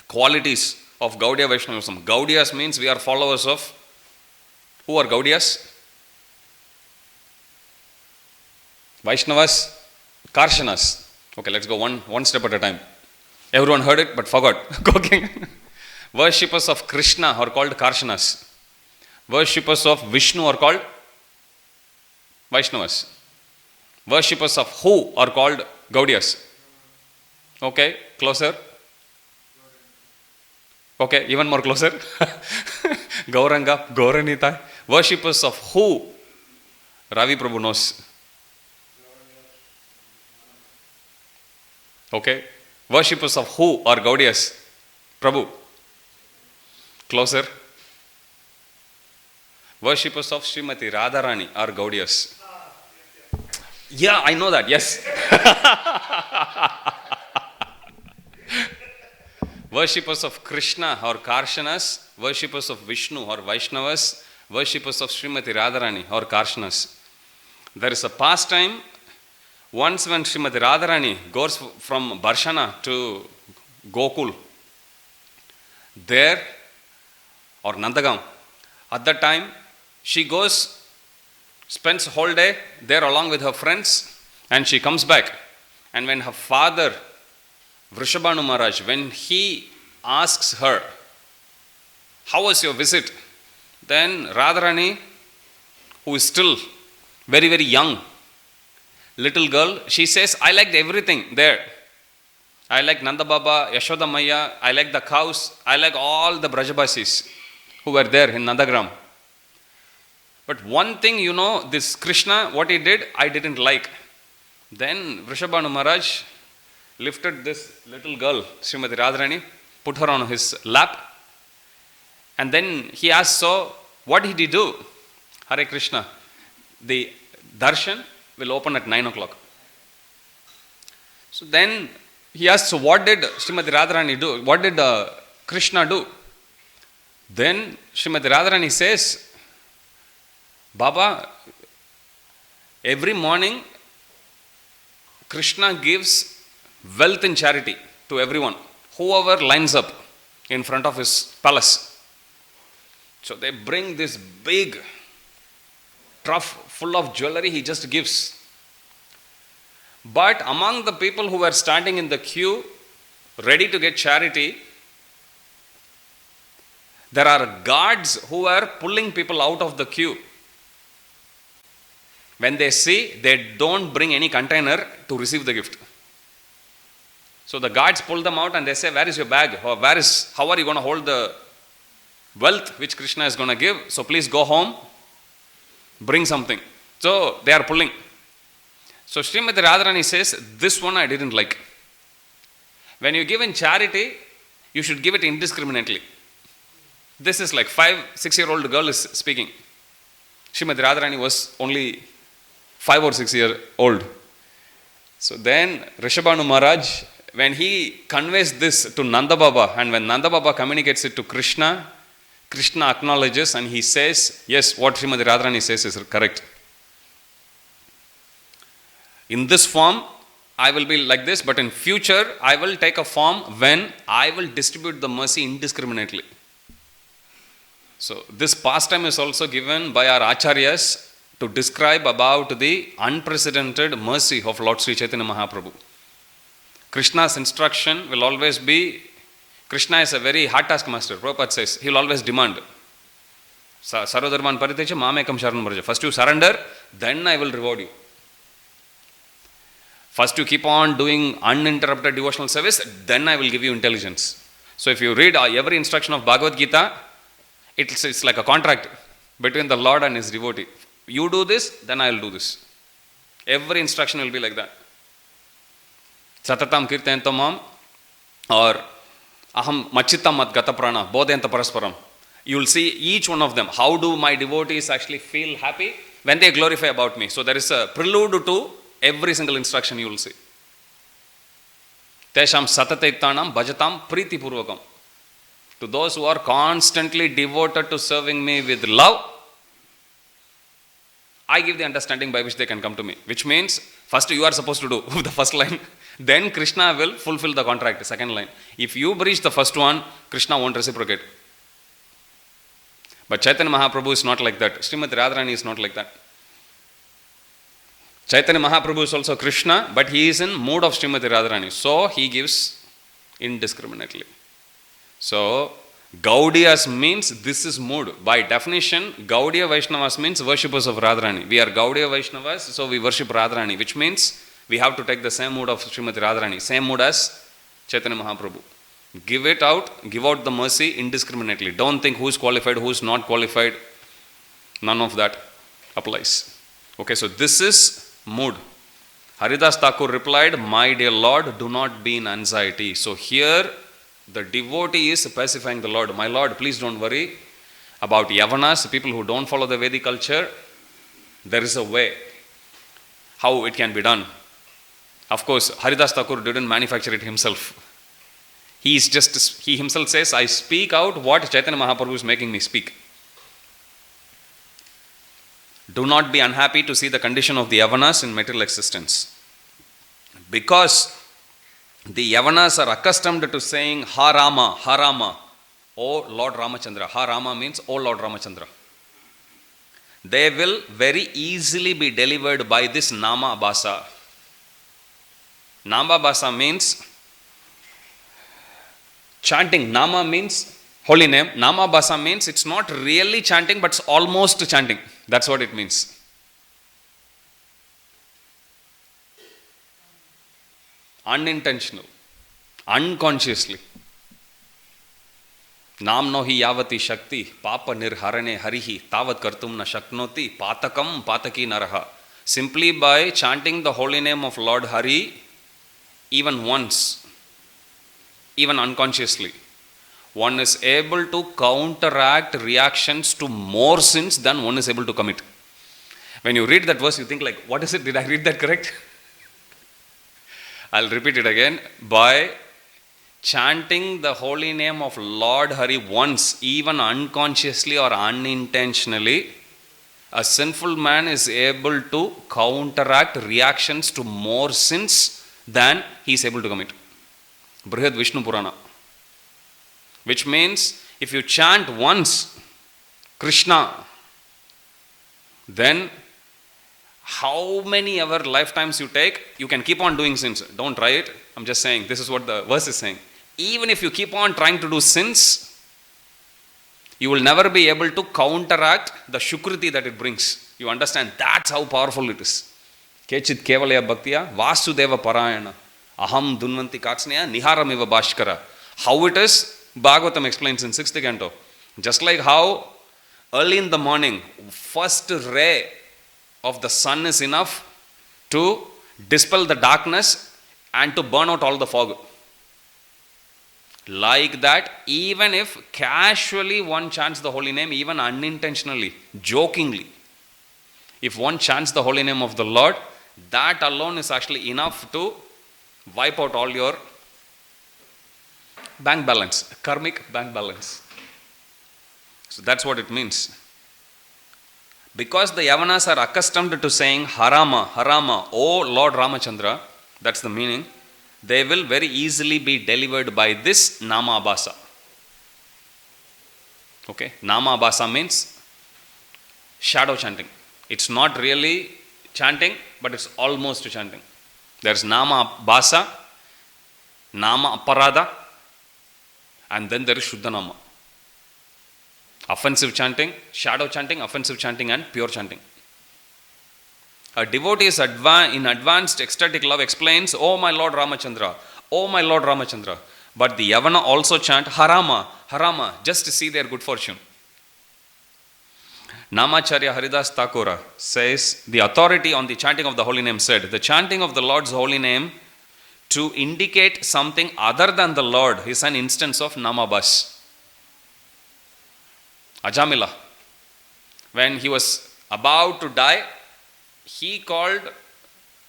qualities of Gaudiya Vaishnavism. Gaudiyas means we are followers of, who are Gaudiyas? Vaishnavas, Karshanas. Okay, let's go one step at a time. Everyone heard it but forgot. Okay. Worshippers of Krishna are called Karshanas. Worshippers of Vishnu are called Vaishnavas. Worshippers of who are called Gaudiyas? Okay, closer. Okay, even more closer. Gauranga, Gauranita. Worshippers of who? Ravi Prabhu knows. Okay. Worshippers of who are Gaudiyas? Prabhu. Closer. Worshippers of Srimati Radharani are Gaudiyas. Yeah, I know that. Yes. Worshippers of Krishna or Karshanas, worshippers of Vishnu or Vaishnavas, worshippers of Srimati Radharani or Karshanas. There is a pastime. Once when Srimati Radharani goes from Barshana to Gokul, there, or Nandagam, at that time, she goes, spends whole day there along with her friends, and she comes back. And when her father, Vrishabhanu Maharaj, when he asks her, how was your visit? Then Radharani, who is still very, very young, little girl, she says, I liked everything there. I like Nanda Baba, Yashoda Maya, I like the cows, I like all the Brajabasis who were there in Nandagram. But one thing, this Krishna, what he did, I didn't like. Then Vrishabhanu Maharaj lifted this little girl, Srimati Radharani, put her on his lap, and then he asked, so what did he do? Hare Krishna, the darshan will open at 9 o'clock. So then he asked, so what did Srimati Radharani do? What did Krishna do? Then Srimati Radharani says, Baba, every morning Krishna gives wealth in charity to everyone, whoever lines up in front of his palace. So they bring this big trough full of jewelry, he just gives. But among the people who were standing in the queue, ready to get charity, there are guards who are pulling people out of the queue. When they see, they don't bring any container to receive the gift. So the guards pull them out and they say, where is your bag? Or how are you going to hold the wealth which Krishna is going to give? So please go home, bring something. So they are pulling. So Srimati Radharani says, this one I didn't like. When you give in charity, you should give it indiscriminately. This is like 5-6-year-old girl is speaking. Srimati Radharani was only 5 or 6 years old. So then Vrishabhanu Maharaj, when he conveys this to Nanda Baba, and when Nanda Baba communicates it to Krishna, Krishna acknowledges and he says, yes, what Srimati Radharani says is correct. In this form, I will be like this, but in future, I will take a form when I will distribute the mercy indiscriminately. So this pastime is also given by our acharyas to describe about the unprecedented mercy of Lord Sri Chaitanya Mahaprabhu. Krishna's instruction will always be, Krishna is a very hard taskmaster. Prabhupada says, he will always demand. Sarvodharman paritecha mamekam sharanam braja. First you surrender, then I will reward you. First you keep on doing uninterrupted devotional service, then I will give you intelligence. So if you read every instruction of Bhagavad Gita, it's like a contract between the Lord and his devotee. You do this, then I will do this. Every instruction will be like that. Satatam kirtayantam mam, or aham machittam mad gata prana, bodhayanta parasparam. You will see each one of them. How do my devotees actually feel happy? When they glorify about me. So there is a prelude to every single instruction you will see. Tesham satataitanam bhajatam priti purvakam. To those who are constantly devoted to serving me with love, I give the understanding by which they can come to me. Which means, first you are supposed to do the first line. Then Krishna will fulfill the contract, the second line. If you breach the first one, Krishna won't reciprocate. But Chaitanya Mahaprabhu is not like that. Srimati Radharani is not like that. Chaitanya Mahaprabhu is also Krishna, but he is in mood of Srimati Radharani. So he gives indiscriminately. So Gaudiyas means this is mood. By definition, Gaudiya Vaishnavas means worshippers of Radharani. We are Gaudiya Vaishnavas, so we worship Radharani, which means we have to take the same mood of Srimati Radharani, same mood as Chaitanya Mahaprabhu. Give it out, give out the mercy indiscriminately. Don't think who is qualified, who is not qualified. None of that applies. Okay, so this is mood. Haridas Thakur replied, my dear Lord, do not be in anxiety. So here, the devotee is pacifying the Lord. My Lord, please don't worry about Yavanas, people who don't follow the Vedic culture. There is a way how it can be done. Of course, Haridas Thakur didn't manufacture it himself. He himself says, I speak out what Chaitanya Mahaprabhu is making me speak. Do not be unhappy to see the condition of the Yavanas in material existence. Because the Yavanas are accustomed to saying, Ha Rama, Ha Rama, O Lord Ramachandra. Ha Rama means, O Lord Ramachandra. They will very easily be delivered by this Nama Bhasa. Nama Bhasa means chanting. Nama means holy name. Nama Bhasa means it's not really chanting, but it's almost chanting. That's what it means. Unintentional, unconsciously. Namno hi yavati shakti, papa nirharane harihi, tavat kartum na shaknoti, patakam pataki naraha. Simply by chanting the holy name of Lord Hari, even once, even unconsciously, one is able to counteract reactions to more sins than one is able to commit. When you read that verse, you think like, what is it? Did I read that correct? I'll repeat it again. By chanting the holy name of Lord Hari once, even unconsciously or unintentionally, a sinful man is able to counteract reactions to more sins than he is able to commit. Brihad Vishnu Purana. Which means, if you chant once Krishna, then how many ever lifetimes you take, you can keep on doing sins. Don't try it. I'm just saying, this is what the verse is saying. Even if you keep on trying to do sins, you will never be able to counteract the shukriti that it brings. You understand? That's how powerful it is. Kechit kevalaya bhaktiya vasudeva parayana aham dunvanti katsneya niharamiva bhashkara. How it is, Bhagavatam explains in 6th canto. Just like how early in the morning, first ray of the sun is enough to dispel the darkness and to burn out all the fog. Like that, even if casually one chants the holy name, even unintentionally, jokingly, if one chants the holy name of the Lord, that alone is actually enough to wipe out all your bank balance, karmic bank balance. So that's what it means. Because the Yavanas are accustomed to saying Harama, Harama, O Lord Ramachandra, that's the meaning, they will very easily be delivered by this Nama Bhasa. Okay, Nama Bhasa means shadow chanting. It's not really chanting, but it's almost chanting. There's Nama Bhasa, Nama Aparada, and then there is Shuddha Nama. Offensive chanting, shadow chanting, offensive chanting, and pure chanting. A devotee is in advanced ecstatic love explains, Oh my Lord Ramachandra, Oh my Lord Ramachandra, But the Yavana also chant Harama, Harama, just to see their good fortune. Namacharya Haridas Thakura says, the authority on the chanting of the holy name said, the chanting of the Lord's holy name to indicate something other than the Lord is an instance of Namabas. Ajamila, when he was about to die, he called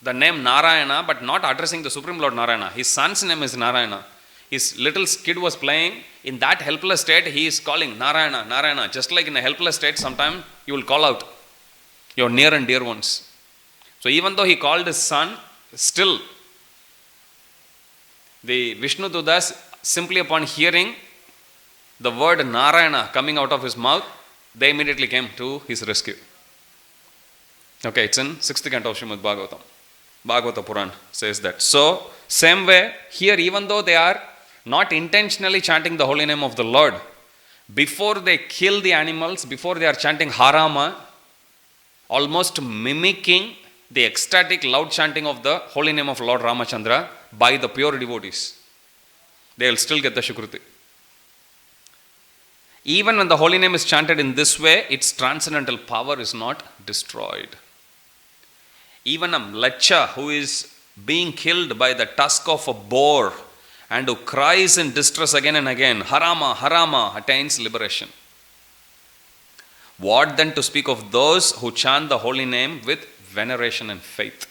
the name Narayana, but not addressing the Supreme Lord Narayana. His son's name is Narayana. His little kid was playing. In that helpless state, he is calling Narayana, Narayana. Just like in a helpless state, sometime you will call out your near and dear ones. So even though he called his son, still the Vishnu Dudas, simply upon hearing the word Narayana coming out of his mouth, they immediately came to his rescue. Okay, it's in 6th canto of Srimad Bhagavatam. Bhagavata Puran says that. So, same way, here even though they are not intentionally chanting the holy name of the Lord, before they kill the animals, before they are chanting Harama, almost mimicking the ecstatic loud chanting of the holy name of Lord Ramachandra by the pure devotees, they will still get the Shukruti. Even when the holy name is chanted in this way, its transcendental power is not destroyed. Even a mlecha who is being killed by the tusk of a boar and who cries in distress again and again, Harama, Harama, attains liberation. What then to speak of those who chant the holy name with veneration and faith?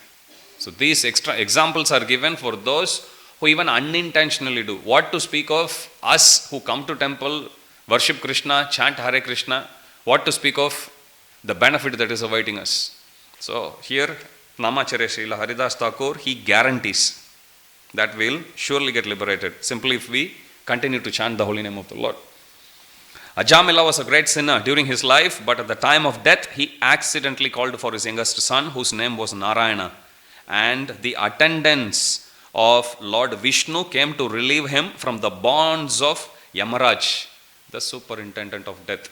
So these extra examples are given for those who even unintentionally do. What to speak of us who come to temple, worship Krishna, chant Hare Krishna? What to speak of the benefit that is awaiting us? So here, Namacharya Srila Haridas Thakur, he guarantees that we'll surely get liberated, simply if we continue to chant the holy name of the Lord. Ajamila was a great sinner during his life, but at the time of death, he accidentally called for his youngest son, whose name was Narayana. And the attendants of Lord Vishnu came to relieve him from the bonds of Yamaraj, the superintendent of death.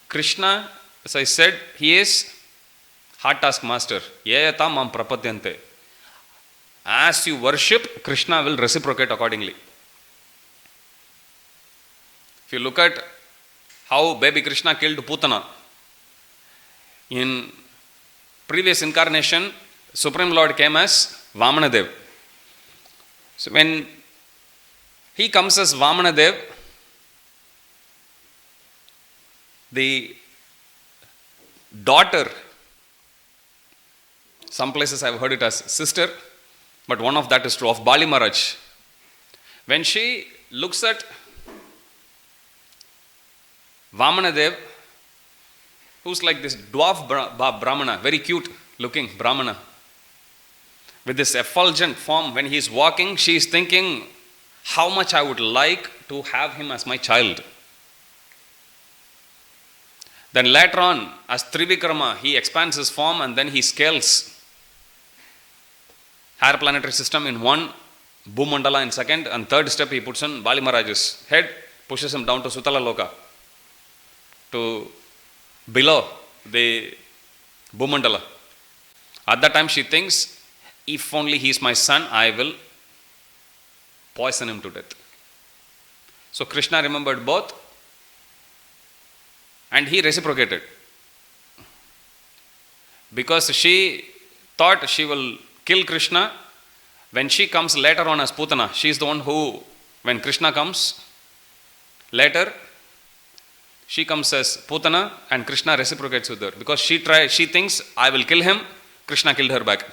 Krishna, as I said, he is hard task master. Yayata mam prapadyante. As you worship, Krishna will reciprocate accordingly. If you look at how baby Krishna killed Putana, in previous incarnation, Supreme Lord came as Vamanadev. So when he comes as Vamanadev, the daughter, some places I have heard it as sister, but one of that is true, of Bali Maharaj. When she looks at Vamanadev, who's like this dwarf Brahmana, very cute looking Brahmana, with this effulgent form, when he is walking, she is thinking how much I would like to have him as my child. Then later on, as Trivikrama, he expands his form and then he scales higher planetary system in one, Bhumandala in second, and third step he puts on Bali Maharaj's head, pushes him down to Sutala Loka, to below the Bhumandala. At that time she thinks, if only he is my son, I will poison him to death. So Krishna remembered both and he reciprocated. Because she thought she will kill Krishna, when she comes later on as Putana, she is the one who, when Krishna comes later, she comes as Putana and Krishna reciprocates with her. Because she thinks, I will kill him, Krishna killed her back.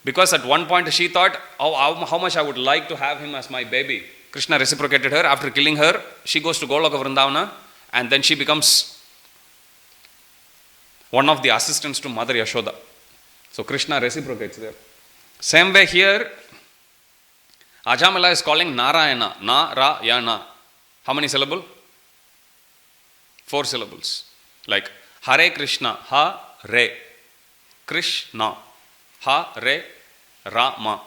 Because at one point she thought, how much I would like to have him as my baby. Krishna reciprocated her. After killing her, she goes to Goloka Vrindavana and then she becomes one of the assistants to Mother Yashoda. So Krishna reciprocates there. Same way here, Ajamila is calling Narayana, Narayana. How many syllables? 4 syllables. Like Hare Krishna, Ha-Re. Krishna. Ha-Re, Rama.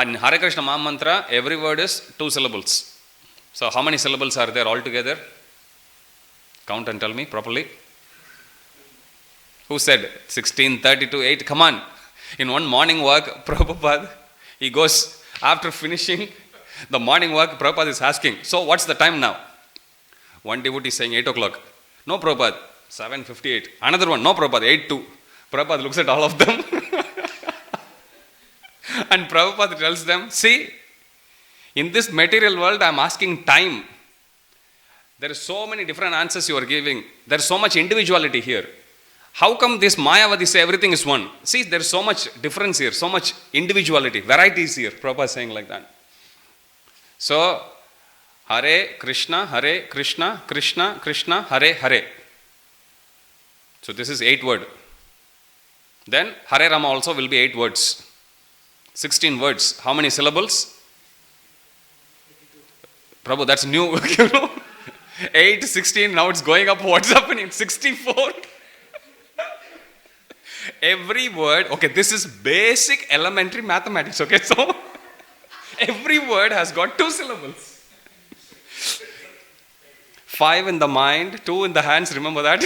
In Hare Krishna Maha Mantra, every word is 2 syllables. So how many syllables are there altogether? Count and tell me properly. Who said 16, 32, 8? Come on. In one morning walk, Prabhupada, he goes, after finishing The morning walk, Prabhupada is asking, so what's the time now? One devotee is saying 8 o'clock. No, Prabhupada, 7:58. Another one, no, Prabhupada, 8:02. Prabhupada looks at all of them. And Prabhupada tells them, see, in this material world, I am asking time. There are so many different answers you are giving. There is so much individuality here. How come this Mayavadi say everything is one? See, there is so much difference here, so much individuality, varieties here. Prabhupada is saying like that. So, Hare Krishna, Krishna Krishna, Hare Hare. So this is 8 words. Then Hare Rama also will be 8 words. 16 words. How many syllables? Prabhu, that's new. 8, 16, now it's going up. What's happening? 64. Every word, okay, this is basic elementary mathematics, okay? So, every word has got 2 syllables. 5 in the mind, 2 in the hands, remember that?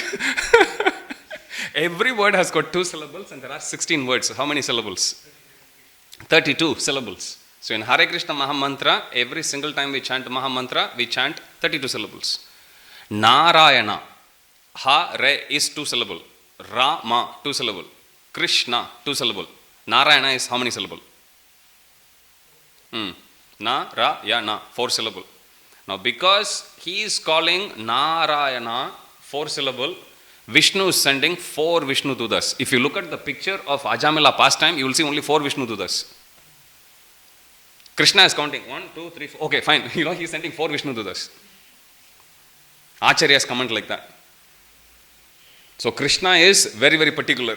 Every word has got 2 syllables and there are 16 words. How many syllables? 32 syllables. So in Hare Krishna Mahamantra, every single time we chant Mahamantra, we chant 32 syllables. Narayana, Ha, Re is 2 syllable. Rama, 2 syllable. Krishna, 2 syllable. Narayana is how many syllable? Narayana, 4 syllable. Now because he is calling Narayana 4 syllable, Vishnu is sending 4 Vishnu Dudas. If you look at the picture of Ajamila pastime, you will see only 4 Vishnu Dudas. Krishna is counting 1, 2, 3, 4. Okay, fine. He is sending 4 Vishnu Dudas. Acharya's comment like that. So Krishna is very, very particular.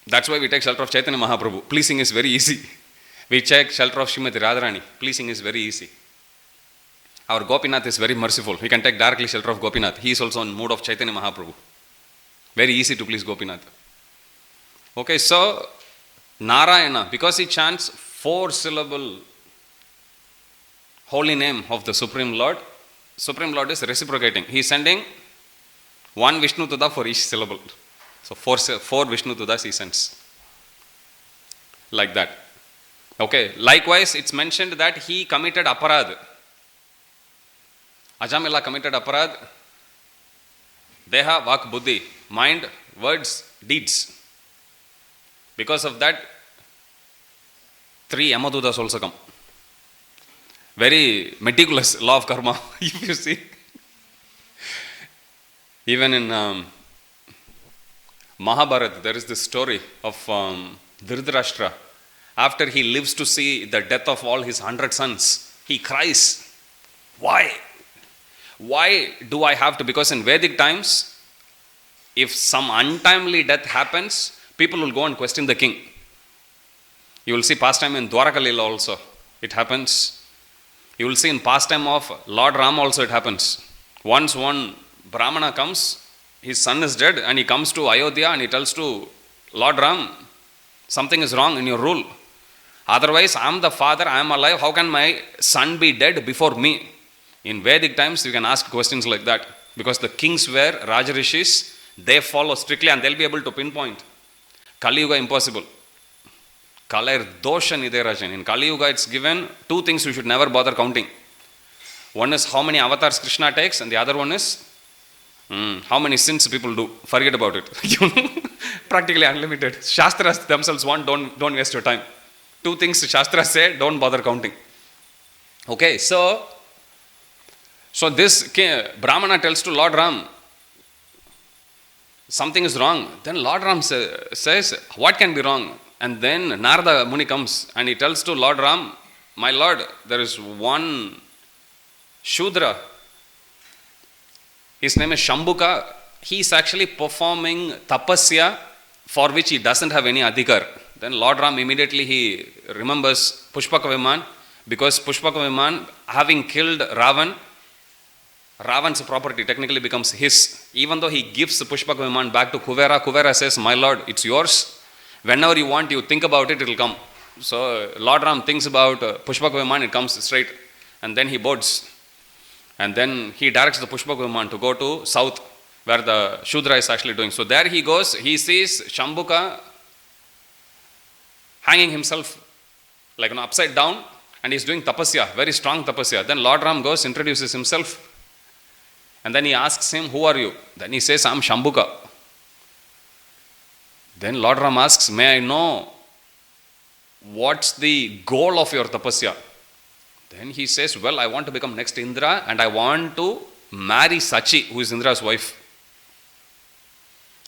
That's why we take shelter of Chaitanya Mahaprabhu. Pleasing is very easy. We take shelter of Srimati Radharani. Pleasing is very easy. Our Gopinath is very merciful. We can take directly shelter of Gopinath. He is also in mood of Chaitanya Mahaprabhu. Very easy to please Gopinath. Okay, so Narayana, because he chants 4 syllable holy name of the Supreme Lord is reciprocating. He is sending 1 Vishnu Tuda for each syllable. So 4 Vishnu Tudas he sends. Like that. Okay, likewise it's mentioned that he committed aparad. Ajamila committed aparad. Deha, Vak, Buddhi, mind, words, deeds. Because of that, 3 Yamadudas also come. Very meticulous law of karma, if you see. Even in Mahabharata, there is this story of Dhritarashtra. After he lives to see the death of all his 100 sons, he cries, why? Why do I have to? Because in Vedic times, if some untimely death happens, people will go and question the king. You will see pastime in Dwaraka Leela also. It happens. You will see in pastime of Lord Ram also it happens. Once one Brahmana comes, his son is dead and he comes to Ayodhya and he tells to Lord Ram, something is wrong in your rule. Otherwise, I am the father, I am alive, how can my son be dead before me? In Vedic times, you can ask questions like that. Because the kings were Rajarishis, they follow strictly and they'll be able to pinpoint. Kali Yuga impossible. Kalayr dosha nide rajan. In Kali Yuga, it's given 2 things you should never bother counting. One is how many avatars Krishna takes, and the other one is how many sins people do. Forget about it. Practically unlimited. Shastras themselves want, don't waste your time. 2 things Shastras say, don't bother counting. Okay, so this Brahmana tells to Lord Ram, something is wrong. Then Lord Ram says, what can be wrong? And then Narada Muni comes and he tells to Lord Ram, my Lord, there is one Shudra. His name is Shambhuka. He is actually performing tapasya for which he doesn't have any adhikar. Then Lord Ram immediately he remembers Pushpaka Viman, because Pushpaka Viman, having killed Ravan's property technically becomes his. Even though he gives Pushpaka Viman back to Kuvera, Kuvera says, my Lord, it's yours. Whenever you want, you think about it, it will come. So Lord Ram thinks about Pushpaka Viman, it comes straight. And then he boards. And then he directs the Pushpaka Viman to go to south, where the Shudra is actually doing. So there he goes, he sees Shambhuka hanging himself like upside down, and he's doing tapasya, very strong tapasya. Then Lord Ram goes, introduces himself, and then he asks him, who are you? Then he says, I'm Shambhuka. Then Lord Ram asks, may I know what's the goal of your tapasya? Then he says, well, I want to become next Indra and I want to marry Sachi, who is Indra's wife.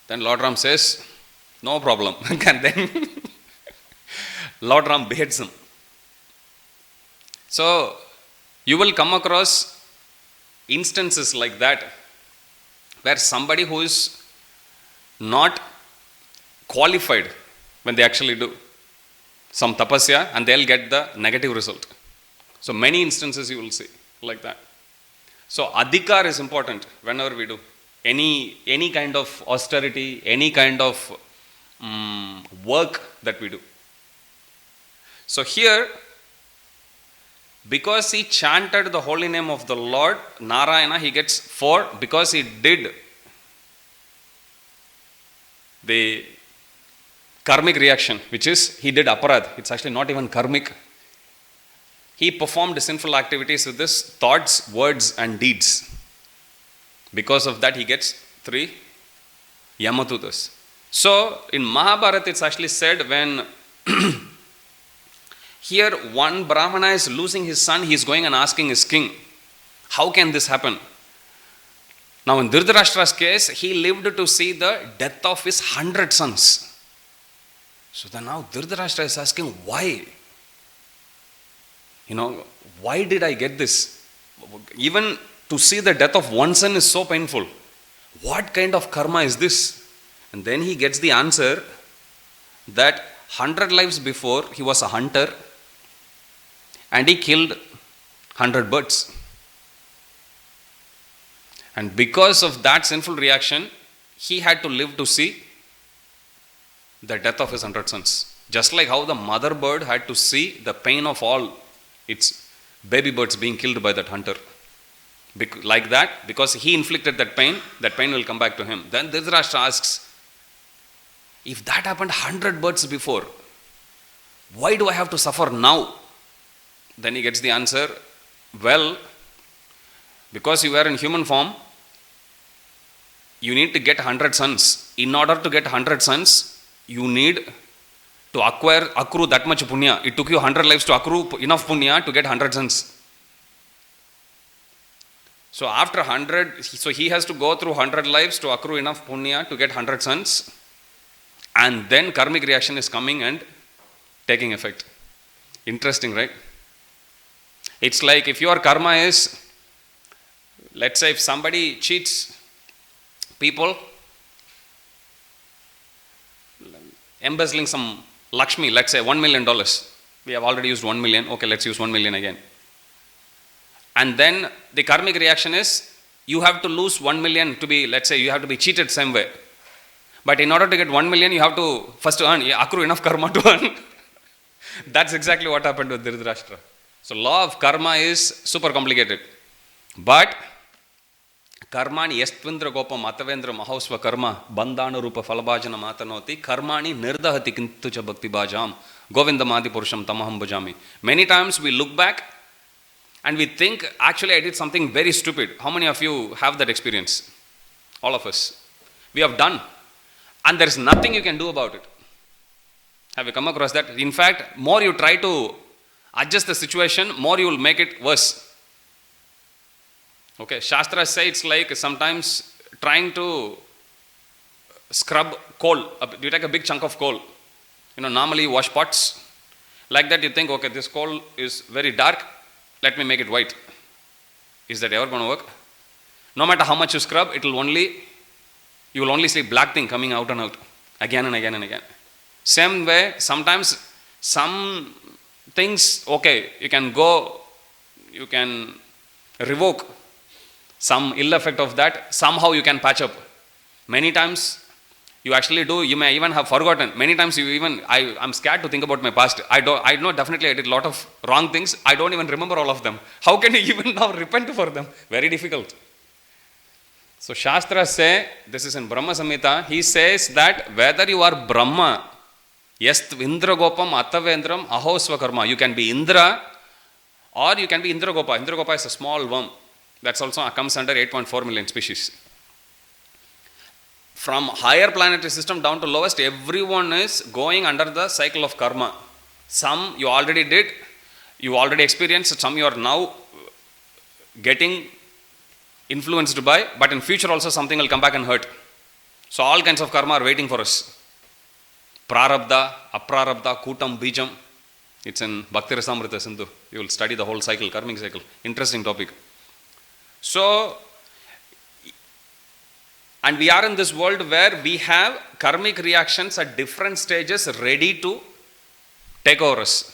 Then Lord Ram says, no problem. And then Lord Ram beheads him. So you will come across instances like that where somebody who is not qualified when they actually do some tapasya and they'll get the negative result. So many instances you will see like that. So adhikar is important whenever we do any kind of austerity, any kind of work that we do. So here, because he chanted the holy name of the Lord, Narayana, he gets 4 because he did the karmic reaction, which is he did aparad. It's actually not even karmic. He performed sinful activities with his thoughts, words and deeds. Because of that he gets 3 Yamadutas. So in Mahabharata it's actually said when here one Brahmana is losing his son, he is going and asking his king, how can this happen? Now in Dhritarashtra's case, he lived to see the death of his 100 sons. So then now Dhritarashtra is asking, why? Why did I get this? Even to see the death of one son is so painful. What kind of karma is this? And then he gets the answer that 100 lives before he was a hunter and he killed 100 birds. And because of that sinful reaction, he had to live to see the death of his 100 sons. Just like how the mother bird had to see the pain of all its baby birds being killed by that hunter. Like that, because he inflicted that pain will come back to him. Then Dhritarashtra asks, if that happened 100 births before, why do I have to suffer now? Then he gets the answer, well, because you were in human form, you need to get 100 sons. In order to get 100 sons, you need to accrue that much punya. It took you 100 lives to accrue enough punya to get 100 sons. So after 100, so he has to go through 100 lives to accrue enough punya to get 100 sons. And then karmic reaction is coming and taking effect. Interesting, right? It's like if your karma is, let's say if somebody cheats people, embezzling some Lakshmi, let's say $1 million. We have already used 1 million. Okay, let's use 1 million again. And then the karmic reaction is, you have to lose 1 million to be, let's say you have to be cheated same way. But in order to get 1 million, you have to first accrue enough karma to earn. That's exactly what happened with Dhritarashtra. So law of karma is super complicated. But karmani yastvindra gopam atavendra mahausva karma bandhana rupa falabhajana matanoti karmani nirdahati kintucha bhakti bhajam govinda madi purusham tamaham bhajami. Many times we look back and we think, actually I did something very stupid. How many of you have that experience? All of us. We have done. And there is nothing you can do about it. Have you come across that? In fact, more you try to adjust the situation, more you will make it worse. Okay, Shastras say it's like sometimes trying to scrub coal. You take a big chunk of coal. Normally you wash pots. Like that you think, okay, this coal is very dark. Let me make it white. Is that ever going to work? No matter how much you scrub, you will only see black thing coming out and out. Again and again and again. Same way, sometimes some things, okay, you can revoke some ill effect of that. Somehow you can patch up. Many times you actually do, you may even have forgotten. Many times I'm scared to think about my past. I know definitely I did a lot of wrong things. I don't even remember all of them. How can you even now repent for them? Very difficult. So Shastras say, this is in Brahma Samhita, he says that whether you are Brahma, Yast Indra Gopam Atavendram Ahosva Karma, you can be Indra Or you can be Indragopa. Indragopa is a small worm. That's also comes under 8.4 million species. From higher planetary system down to lowest, everyone is going under the cycle of karma. Some you already did, you already experienced, some you are now getting influenced by, but in future also something will come back and hurt. So all kinds of karma are waiting for us. Prarabdha, Aprarabdha, Kutam, Bijam. It's in Bhakti Rasamrita Sindhu. You will study the whole cycle, karmic cycle. Interesting topic. So, and we are in this world where we have karmic reactions at different stages ready to take over us.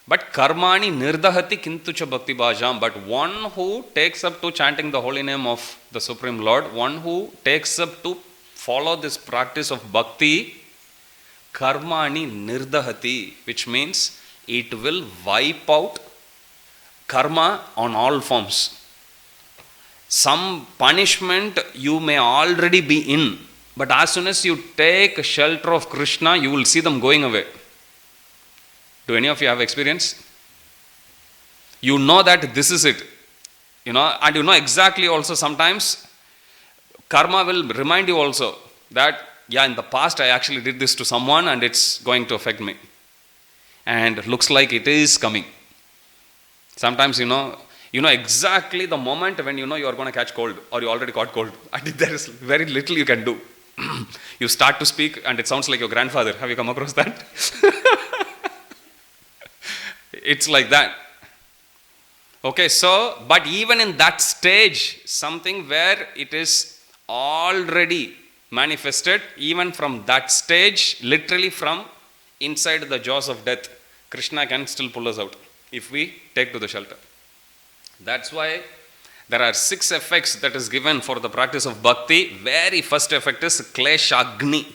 But karmani nirdahati kintucha bhakti bhajam. But one who takes up to chanting the holy name of the Supreme Lord, one who takes up to follow this practice of bhakti, karmani nirdahati, which means it will wipe out karma on all forms. Some punishment you may already be in, but as soon as you take shelter of Krishna, you will see them going away. Do any of you have experience? You know that this is it. And you know exactly also sometimes karma will remind you also that, yeah, in the past I actually did this to someone and it's going to affect me. And it looks like it is coming. Sometimes you know exactly the moment when you know you are going to catch cold or you already caught cold. And there is very little you can do. You start to speak and it sounds like your grandfather. Have you come across that? It's like that. Okay, so, but even in that stage, something where it is already manifested, even from that stage, literally from inside the jaws of death, Krishna can still pull us out if we take to the shelter. That's why there are 6 effects that is given for the practice of bhakti. Very first effect is kleshagni.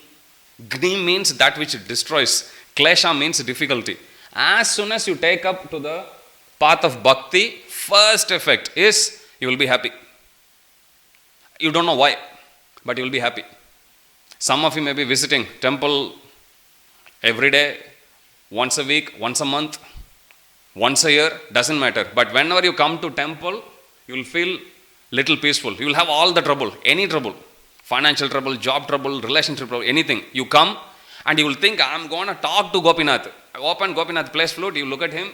Gni means that which destroys. Klesha means difficulty. As soon as you take up to the path of bhakti, first effect is you will be happy. You don't know why, but you will be happy. Some of you may be visiting temple every day, once a week, once a month, once a year, doesn't matter. But whenever you come to temple, you will feel little peaceful. You will have all the trouble, any trouble, financial trouble, job trouble, relationship trouble, anything. You come and you will think, I am going to talk to Gopinath. Open Gopinath plays flute, you look at him,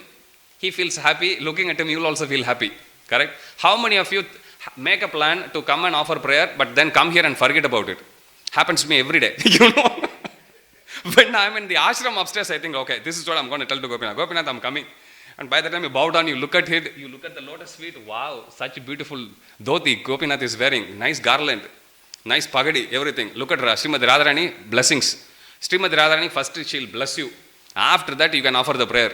he feels happy. Looking at him, you will also feel happy. Correct? How many of you make a plan to come and offer prayer, but then come here and forget about it? Happens to me every day. When I am in the ashram upstairs, I think, okay, this is what I am going to tell to Gopinath. Gopinath, I am coming. And by the time you bow down, you look at it, you look at the lotus feet. Wow, such a beautiful dhoti Gopinath is wearing. Nice garland, nice pagadi, everything. Look at Srimati Radharani, blessings. Srimati Radharani, first she will bless you. After that, you can offer the prayer.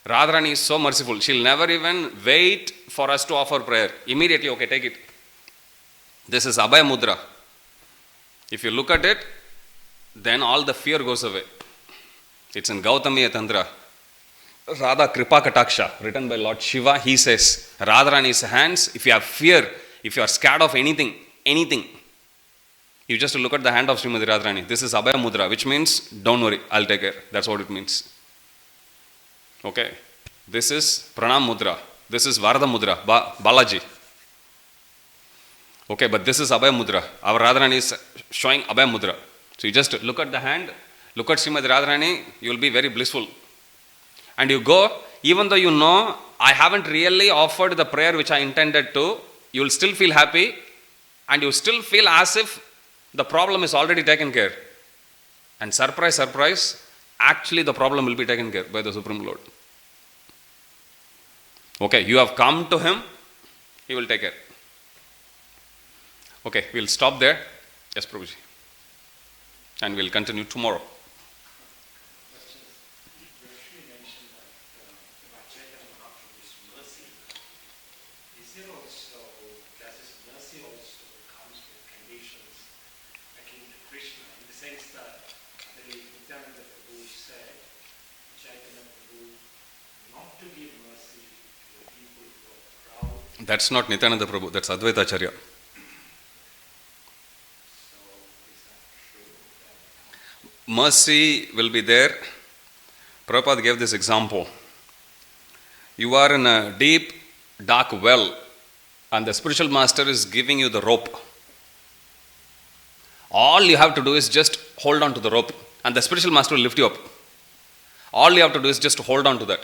Radharani is so merciful. She will never even wait for us to offer prayer. Immediately, okay, take it. This is Abba Mudra. If you look at it, then all the fear goes away. It's in Gautamiya Tantra. Radha Kripa Kataksha, written by Lord Shiva, he says, Radharani's hands, if you have fear, if you are scared of anything, you just look at the hand of Srimati Radharani. This is Abha Mudra, which means, don't worry, I'll take care. That's what it means. Okay. This is Pranam Mudra. This is Varada Mudra, Balaji. Okay, but this is Abha Mudra. Our Radharani is showing Abha Mudra. So you just look at the hand, look at Srimati Radharani, you will be very blissful. And you go, even though you know, I haven't really offered the prayer which I intended to, you will still feel happy and you still feel as if the problem is already taken care. And surprise, surprise, actually the problem will be taken care by the Supreme Lord. Okay, you have come to Him, He will take care. Okay, we'll stop there. Yes, Prabhuji. And we'll continue tomorrow. That's not Nityananda Prabhu, that's Advaita Acharya. Mercy will be there. Prabhupada gave this example. You are in a deep, dark well, and the spiritual master is giving you the rope. All you have to do is just hold on to the rope, and the spiritual master will lift you up. All you have to do is just hold on to that.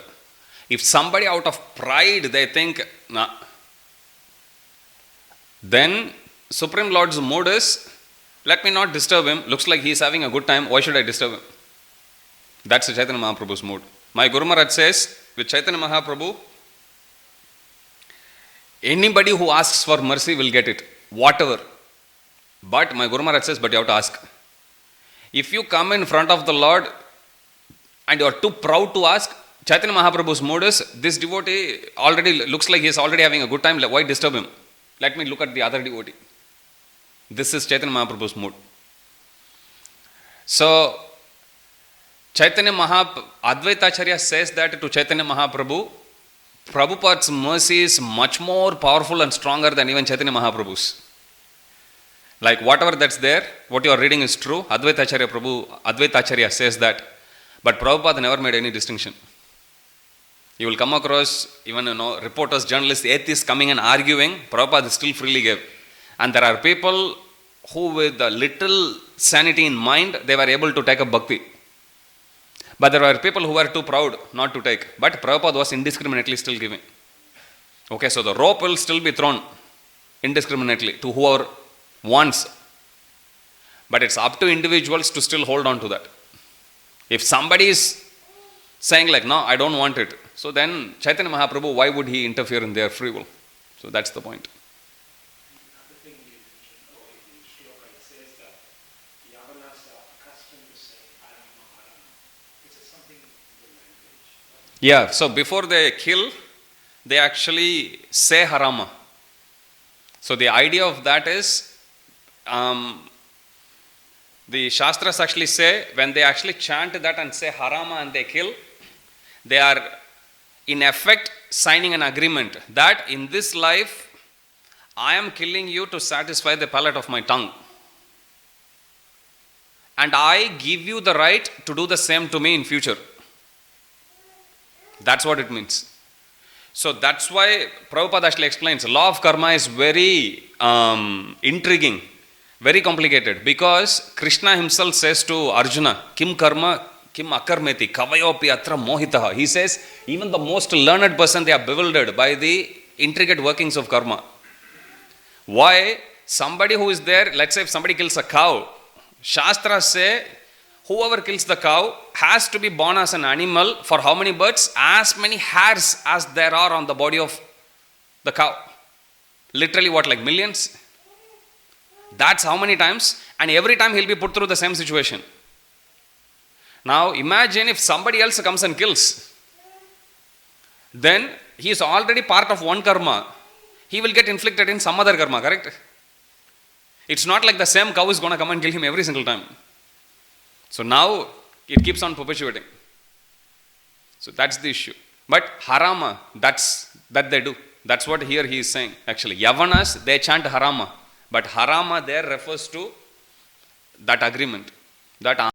If somebody out of pride, they think, nah, then Supreme Lord's mood is, let me not disturb him. Looks like he is having a good time. Why should I disturb him? That's Chaitanya Mahaprabhu's mood. My Guru Maharaj says, with Chaitanya Mahaprabhu, anybody who asks for mercy will get it, whatever. But my Guru Maharaj says, but you have to ask. If you come in front of the Lord and you are too proud to ask, Chaitanya Mahaprabhu's mood is, this devotee already looks like he is already having a good time. Why disturb him? Let me look at the other devotee. This is Chaitanya Mahaprabhu's mood. So, Advaita Acharya says that to Chaitanya Mahaprabhu, Prabhupada's mercy is much more powerful and stronger than even Chaitanya Mahaprabhu's. Like whatever that's there, what you are reading is true. Advaita Acharya says that. But Prabhupada never made any distinction. You will come across even reporters, journalists, atheists coming and arguing. Prabhupada still freely gave. And there are people who with a little sanity in mind, they were able to take up bhakti. But there were people who were too proud not to take. But Prabhupada was indiscriminately still giving. Okay, so the rope will still be thrown indiscriminately to whoever wants. But it's up to individuals to still hold on to that. If somebody is saying like, no, I don't want it. So then Chaitanya Mahaprabhu, why would he interfere in their free will? So that's the point. Another thing you mentioned earlier in the shloka, it says that the Yavanas are accustomed to saying Harama, Harama. Is it something in the language? Yeah, so before they kill, they actually say Harama. So the idea of that is, the Shastras actually say, when they actually chant that and say Harama and they kill, they are in effect signing an agreement that in this life, I am killing you to satisfy the palate of my tongue. And I give you the right to do the same to me in future. That's what it means. So that's why Prabhupada actually explains, law of karma is very intriguing, very complicated, because Krishna himself says to Arjuna, Kim karma, Kim akarmeti, kavayopi atra mohitaha. He says, even the most learned person, they are bewildered by the intricate workings of karma. Why? Somebody who is there, let's say if somebody kills a cow, Shastras say, whoever kills the cow has to be born as an animal for how many births? As many hairs as there are on the body of the cow. Literally what, like millions? That's how many times, and every time he'll be put through the same situation. Now imagine if somebody else comes and kills, then he is already part of one karma. He will get inflicted in some other karma, correct? It's not like the same cow is going to come and kill him every single time. So now it keeps on perpetuating. So that's the issue. But Harama, that they do. That's what here he is saying. Actually, Yavanas, they chant Harama. But Harama there refers to that agreement. That